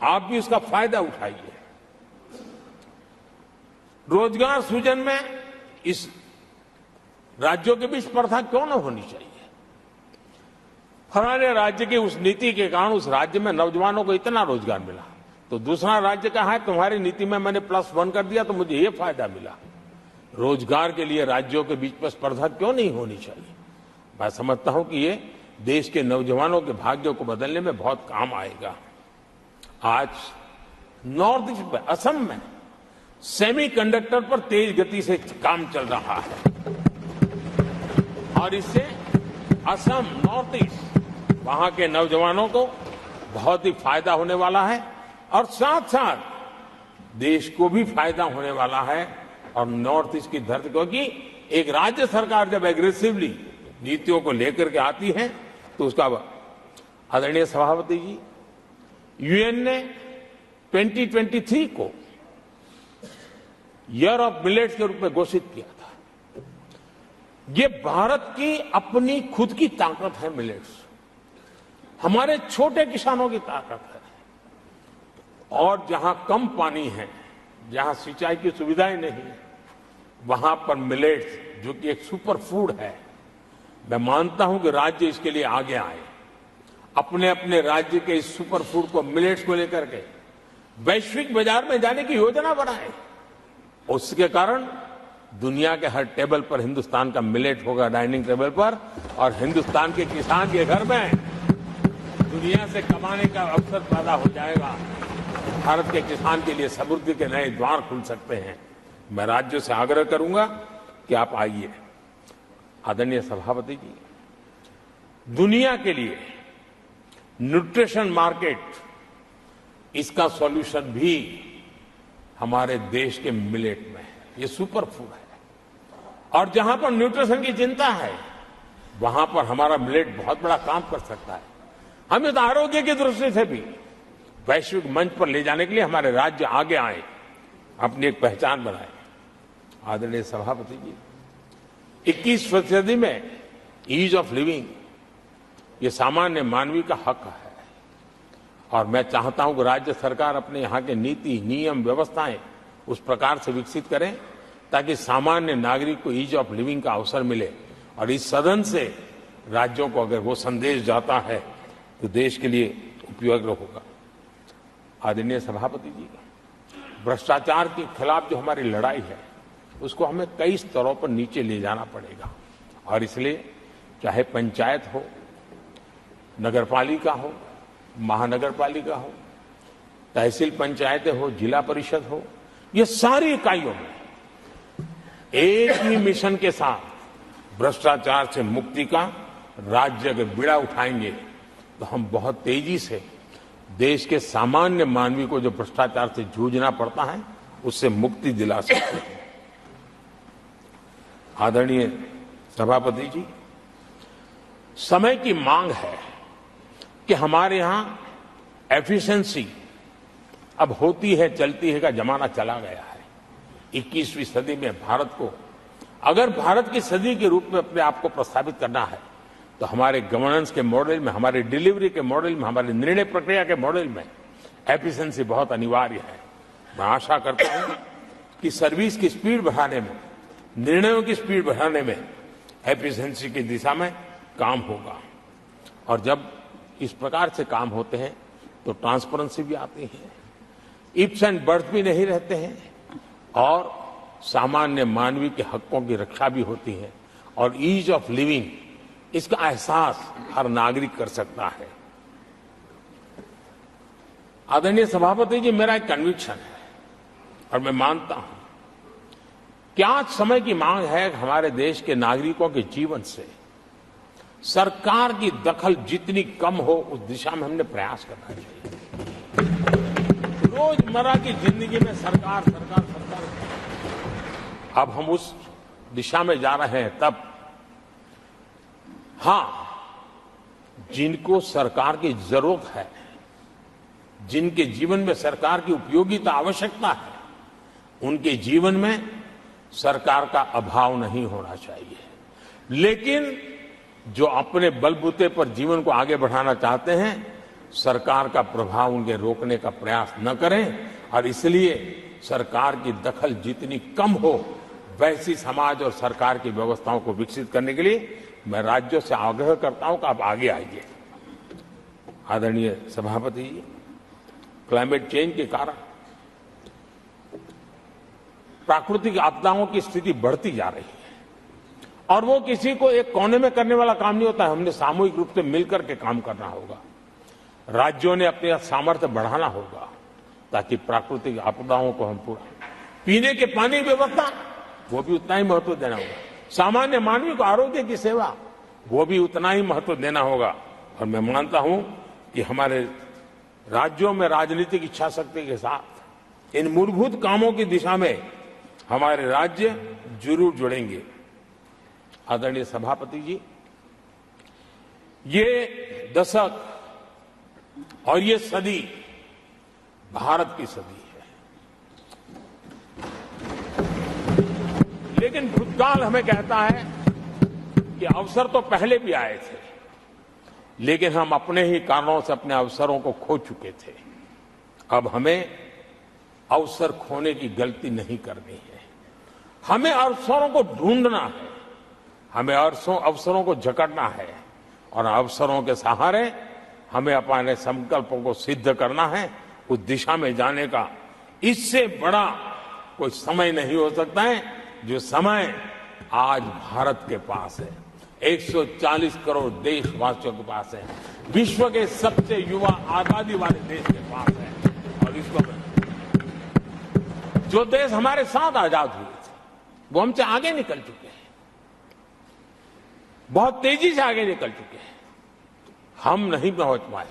[SPEAKER 1] आप भी उसका फायदा उठाइए। रोजगार सृजन में इस राज्यों के बीच स्पर्धा क्यों न होनी चाहिए? फलाने राज्य की उस नीति के कारण उस राज्य में नौजवानों को इतना रोजगार मिला, तो दूसरा राज्य कहा है तुम्हारी नीति में मैंने +1 कर दिया तो मुझे ये फायदा मिला। रोजगार के लिए राज्यों के बीच में स्पर्धा क्यों नहीं होनी चाहिए? मैं समझता हूं कि ये देश के नौजवानों के भाग्यों को बदलने में बहुत काम आएगा। आज नॉर्थ ईस्ट में, असम में सेमीकंडक्टर पर तेज गति से काम चल रहा है, और इससे असम, नॉर्थ ईस्ट, वहां के नौजवानों को बहुत ही फायदा होने वाला है, और साथ साथ देश को भी फायदा होने वाला है। और नॉर्थ ईस्ट की धरती, क्योंकि एक राज्य सरकार जब एग्रेसिवली नीतियों को लेकर के आती है, तो उसका आदरणीय सभापति जी, यूएन ने 2023 को ईयर ऑफ मिलेट्स के रूप में घोषित किया था। ये भारत की अपनी खुद की ताकत है। मिलेट्स हमारे छोटे किसानों की ताकत है, और जहां कम पानी है, जहां सिंचाई की सुविधाएं नहीं है, वहां पर मिलेट्स, जो कि एक सुपर फूड है, मैं मानता हूं कि राज्य इसके लिए आगे आए, अपने अपने राज्य के इस सुपर फूड को, मिलेट्स को लेकर के वैश्विक बाजार में जाने की योजना बनाए। उसके कारण दुनिया के हर टेबल पर हिंदुस्तान का मिलेट होगा, डाइनिंग टेबल पर, और हिंदुस्तान के किसान के घर में दुनिया से कमाने का अवसर पैदा हो जाएगा। भारत के किसान के लिए समृद्धि के नए द्वार खुल सकते हैं। मैं राज्यों से आग्रह करूंगा कि आप आइए। आदरणीय सभापति जी, दुनिया के लिए न्यूट्रिशन मार्केट, इसका सॉल्यूशन भी हमारे देश के मिलेट में है। ये सुपर फूड है, और जहां पर न्यूट्रिशन की चिंता है, वहां पर हमारा मिलेट बहुत बड़ा काम कर सकता है। हम इस आरोग्य की दृष्टि से भी वैश्विक मंच पर ले जाने के लिए हमारे राज्य आगे आए, अपनी एक पहचान बनाए। आदरणीय सभापति जी, 21वीं सदी में ईज ऑफ लिविंग, ये सामान्य मानवीय का हक है, और मैं चाहता हूं कि राज्य सरकार अपने यहां के नीति, नियम, व्यवस्थाएं उस प्रकार से विकसित करें ताकि सामान्य नागरिक को ईज ऑफ लिविंग का अवसर मिले। और इस सदन से राज्यों को अगर वो संदेश जाता है तो देश के लिए उपयोगी होगा। आदरणीय सभापति जी, भ्रष्टाचार के खिलाफ जो हमारी लड़ाई है, उसको हमें कई स्तरों पर नीचे ले जाना पड़ेगा, और इसलिए चाहे पंचायत हो, नगरपालिका हो, महानगरपालिका हो, तहसील पंचायतें हो, जिला परिषद हो, ये सारी इकाइयों में एक ही मिशन के साथ भ्रष्टाचार से मुक्ति का राज्य अगर बीड़ा उठाएंगे तो हम बहुत तेजी से देश के सामान्य मानवी को जो भ्रष्टाचार से जूझना पड़ता है, उससे मुक्ति दिला सकते हैं। आदरणीय सभापति जी, समय की मांग है कि हमारे यहां एफिशिएंसी अब होती है चलती है का जमाना चला गया है। 21वीं सदी में भारत को, अगर भारत की सदी के रूप में अपने आप को प्रस्तावित करना है, तो हमारे गवर्नेंस के मॉडल में, हमारे डिलीवरी के मॉडल में, हमारे निर्णय प्रक्रिया के मॉडल में एफिशिएंसी बहुत अनिवार्य है। मैं आशा करता हूं कि सर्विस की स्पीड बढ़ाने में, निर्णयों की स्पीड बढ़ाने में एफिशिएंसी की दिशा में काम होगा। और जब इस प्रकार से काम होते हैं तो ट्रांसपेरेंसी भी आती है, इफ्स एंड बर्ड्स भी नहीं रहते हैं, और सामान्य मानवीय के हकों की रक्षा भी होती है, और ईज ऑफ लिविंग इसका एहसास हर नागरिक कर सकता है। आदरणीय सभापति जी, मेरा एक कन्विक्शन है और मैं मानता हूं कि आज समय की मांग है कि हमारे देश के नागरिकों के जीवन से सरकार की दखल जितनी कम हो उस दिशा में हमने प्रयास करना चाहिए। रोजमर्रा की जिंदगी में सरकार सरकार सरकार, अब हम उस दिशा में जा रहे हैं। तब हां, जिनको सरकार की जरूरत है, जिनके जीवन में सरकार की उपयोगिता आवश्यकता है, उनके जीवन में सरकार का अभाव नहीं होना चाहिए। लेकिन जो अपने बलबूते पर जीवन को आगे बढ़ाना चाहते हैं, सरकार का प्रभाव उनके रोकने का प्रयास न करें, और इसलिए सरकार की दखल जितनी कम हो वैसी समाज और सरकार की व्यवस्थाओं को विकसित करने के लिए मैं राज्यों से आग्रह करता हूं कि आप आगे आइए। आदरणीय सभापति जी, क्लाइमेट चेंज के कारण प्राकृतिक आपदाओं की स्थिति बढ़ती जा रही है, और वो किसी को एक कोने में करने वाला काम नहीं होता है। हमने सामूहिक रूप से मिलकर के काम करना होगा। राज्यों ने अपने सामर्थ्य बढ़ाना होगा ताकि प्राकृतिक आपदाओं को हम पूरा, पीने के पानी की व्यवस्था वो भी उतना ही महत्व देना होगा, सामान्य मानवीय को आरोग्य की सेवा वो भी उतना ही महत्व देना होगा। और मैं मानता हूं कि हमारे राज्यों में राजनीतिक इच्छा शक्ति के साथ इन मूलभूत कामों की दिशा में हमारे राज्य जरूर जुड़ेंगे। आदरणीय सभापति जी, ये दशक और ये सदी भारत की सदी है, लेकिन भूतकाल हमें कहता है कि अवसर तो पहले भी आए थे, लेकिन हम अपने ही कारणों से अपने अवसरों को खो चुके थे। अब हमें अवसर खोने की गलती नहीं करनी है। हमें अवसरों को ढूंढना है, हमें अवसरों को जकड़ना है, और अवसरों के सहारे हमें अपने संकल्पों को सिद्ध करना है, उस दिशा में जाने का। इससे बड़ा कोई समय नहीं हो सकता है जो समय आज भारत के पास है, 140 करोड़ देशवासियों के पास है, विश्व के सबसे युवा आबादी वाले देश के पास है। और इसको जो देश हमारे साथ आजाद हुए थे वो हमसे आगे निकल चुके हैं, बहुत तेजी से आगे निकल चुके हैं। हम नहीं पहुंच पाए।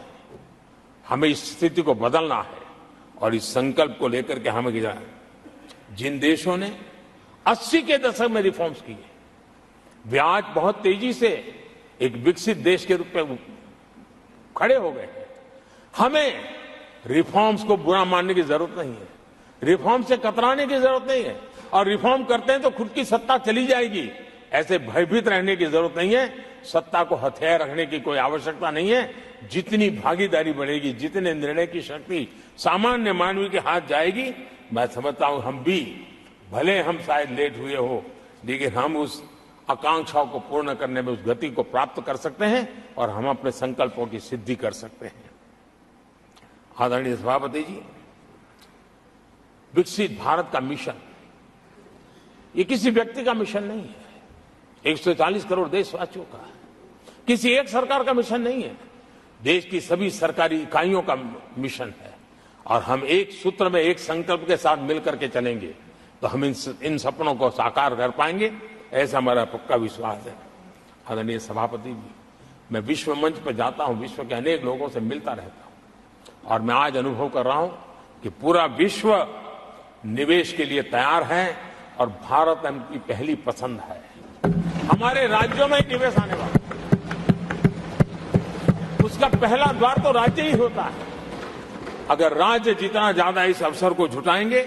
[SPEAKER 1] हमें इस स्थिति को बदलना है, और इस संकल्प को लेकर के हमें जिन देशों ने 80 के दशक में रिफॉर्म्स किए, वे आज बहुत तेजी से एक विकसित देश के रूप में खड़े हो गए हैं। हमें रिफॉर्म्स को बुरा मानने की जरूरत नहीं है, रिफॉर्म से कतराने की जरूरत नहीं है, और रिफॉर्म करते हैं तो खुद की सत्ता चली जाएगी ऐसे भयभीत रहने की जरूरत नहीं है। सत्ता को हथियार रखने की कोई आवश्यकता नहीं है। जितनी भागीदारी बढ़ेगी, जितने निर्णय की शक्ति सामान्य मानवीय के हाथ जाएगी, मैं समझता हूं हम भी, भले हम शायद लेट हुए हो, लेकिन हम उस आकांक्षाओं को पूर्ण करने में उस गति को प्राप्त कर सकते हैं, और हम अपने संकल्पों की सिद्धि कर सकते हैं। आदरणीय सभापति जी, विकसित भारत का मिशन ये किसी व्यक्ति का मिशन नहीं है, 140 करोड़ देशवासियों का, किसी एक सरकार का मिशन नहीं है, देश की सभी सरकारी इकाइयों का मिशन है। और हम एक सूत्र में, एक संकल्प के साथ मिलकर के चलेंगे तो हम इन सपनों को साकार कर पाएंगे, ऐसा हमारा पक्का विश्वास है। आदरणीय सभापति जी, मैं विश्व मंच पर जाता हूं, विश्व के अनेक लोगों से मिलता रहता हूं, और मैं आज अनुभव कर रहा हूं कि पूरा विश्व निवेश के लिए तैयार है, और भारत उनकी पहली पसंद है। हमारे राज्यों में निवेश आने वाला, उसका पहला द्वार तो राज्य ही होता है। अगर राज्य जितना ज्यादा इस अवसर को जुटाएंगे,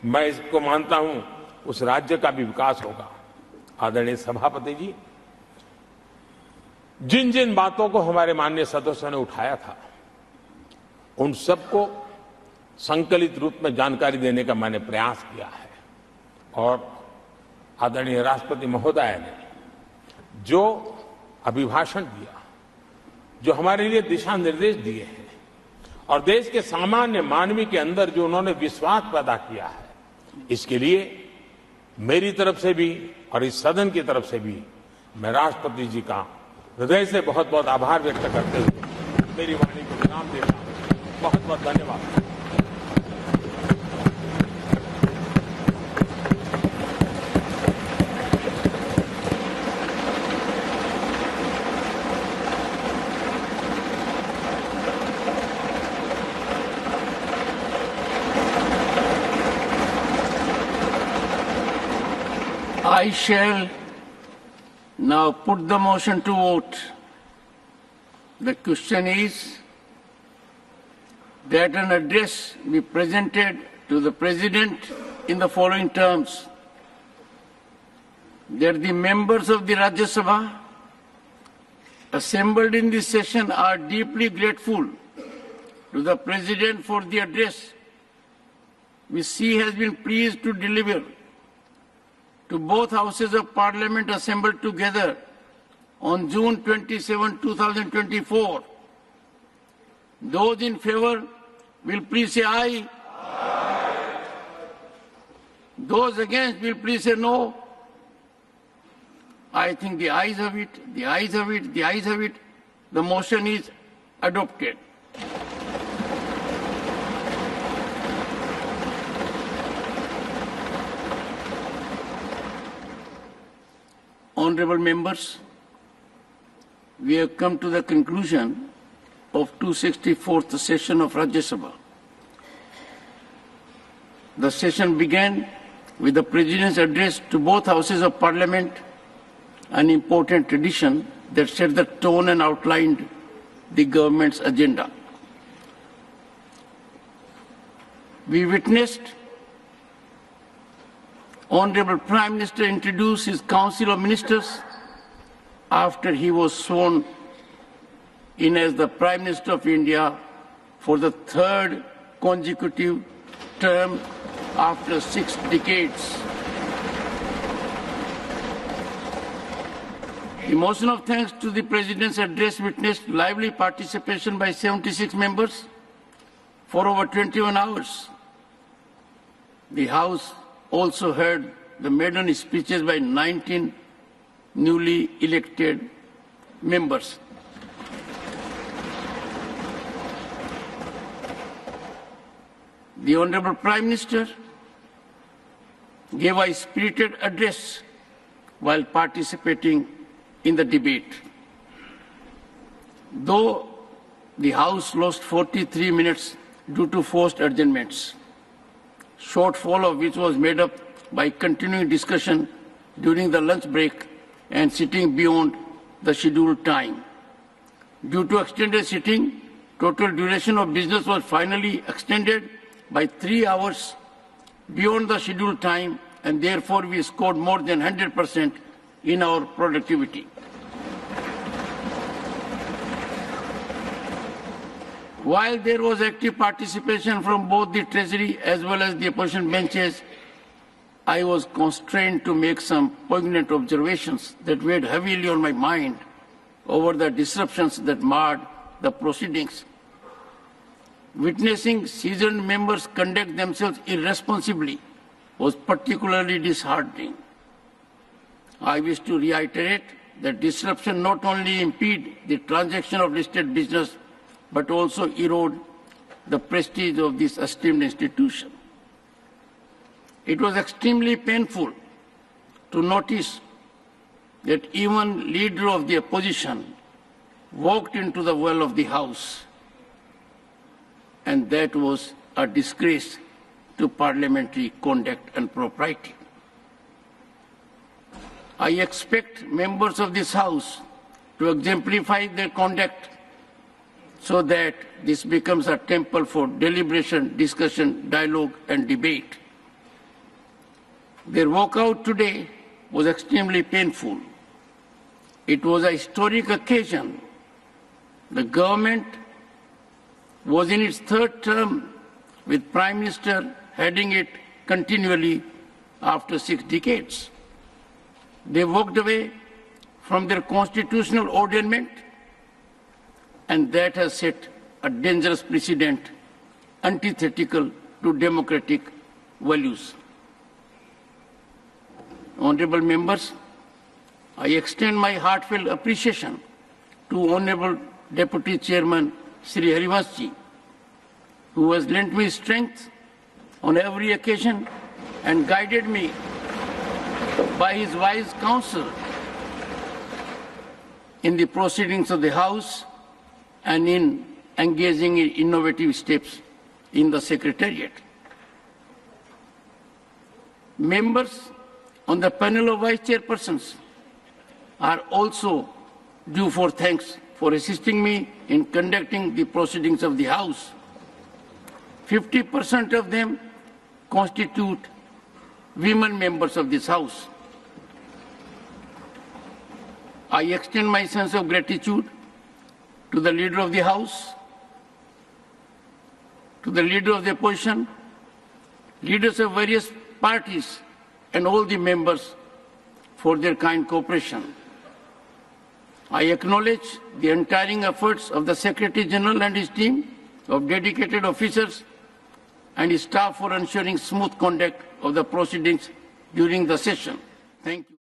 [SPEAKER 1] मैं इसको मानता हूं उस राज्य का भी विकास होगा। आदरणीय सभापति जी, जिन जिन बातों को हमारे माननीय सदस्यों ने उठाया था, उन सबको संकलित रूप में जानकारी देने का मैंने प्रयास किया है, और आदरणीय राष्ट्रपति महोदय ने जो अभिभाषण दिया, जो हमारे लिए दिशा निर्देश दिए हैं और देश के सामान्य मानवी के अंदर जो उन्होंने विश्वास पैदा किया है, इसके लिए मेरी तरफ से भी और इस सदन की तरफ से भी मैं राष्ट्रपति जी का हृदय से बहुत बहुत आभार व्यक्त करते हुए मेरी वाणी को विराम देता हूं। बहुत बहुत धन्यवाद।
[SPEAKER 2] I shall now put the motion to vote. The question is that an address be presented to the President in the following terms: that the members of the Rajya Sabha assembled in this session are deeply grateful to the President for the address which he has been pleased to deliver to both houses of Parliament assembled together on June 27, 2024. Those in favor will please say aye. Aye. Those against will please say no. I think the ayes have it, the ayes have it, the ayes have it. The motion is adopted. Honorable members, we have come to the conclusion of 264th session of Rajya Sabha. The session began with the President's address to both houses of Parliament, an important tradition that set the tone and outlined the government's agenda. We witnessed Honorable Prime Minister introduce his Council of Ministers after he was sworn in as the Prime Minister of India for the third consecutive term after 6 decades. The motion of thanks to the President's address witnessed lively participation by 76 members for over 21 hours. The House also heard the maiden speeches by 19 newly elected members. The Honorable Prime Minister gave a spirited address while participating in the debate. Though the House lost 43 minutes due to forced adjournments, shortfall of which was made up by continuing discussion during the lunch break and sitting beyond the scheduled time. Due to extended sitting, total duration of business was finally extended by 3 hours beyond the scheduled time, and therefore we scored more than 100% in our productivity. While there was active participation from both the Treasury as well as the opposition benches, I was constrained to make some poignant observations that weighed heavily on my mind over the disruptions that marred the proceedings. Witnessing seasoned members conduct themselves irresponsibly was particularly disheartening. I wish to reiterate that disruption not only impede the transaction of listed business, but also erode the prestige of this esteemed institution. It was extremely painful to notice that even leader of the opposition walked into the well of the House, and that was a disgrace to parliamentary conduct and propriety. I expect members of this House to exemplify their conduct so that this becomes a temple for deliberation, discussion, dialogue, and debate. Their walkout today was extremely painful. It was a historic occasion. The government was in its third term, with Prime Minister heading it continually after 6 decades. They walked away from their constitutional ordainment, and that has set a dangerous precedent antithetical to democratic values. Honorable members, I extend my heartfelt appreciation to Honorable Deputy Chairman Sri Harivansh, who has lent me strength on every occasion and guided me by his wise counsel in the proceedings of the House and in engaging in innovative steps in the Secretariat. Members on the panel of Vice Chairpersons are also due for thanks for assisting me in conducting the proceedings of the House. 50% of them constitute women members of this House. I extend my sense of gratitude to the Leader of the House, to the Leader of the Opposition, leaders of various parties, and all the members for their kind cooperation. I acknowledge the untiring efforts of the Secretary General and his team of dedicated officers and his staff for ensuring smooth conduct of the proceedings during the session. Thank you.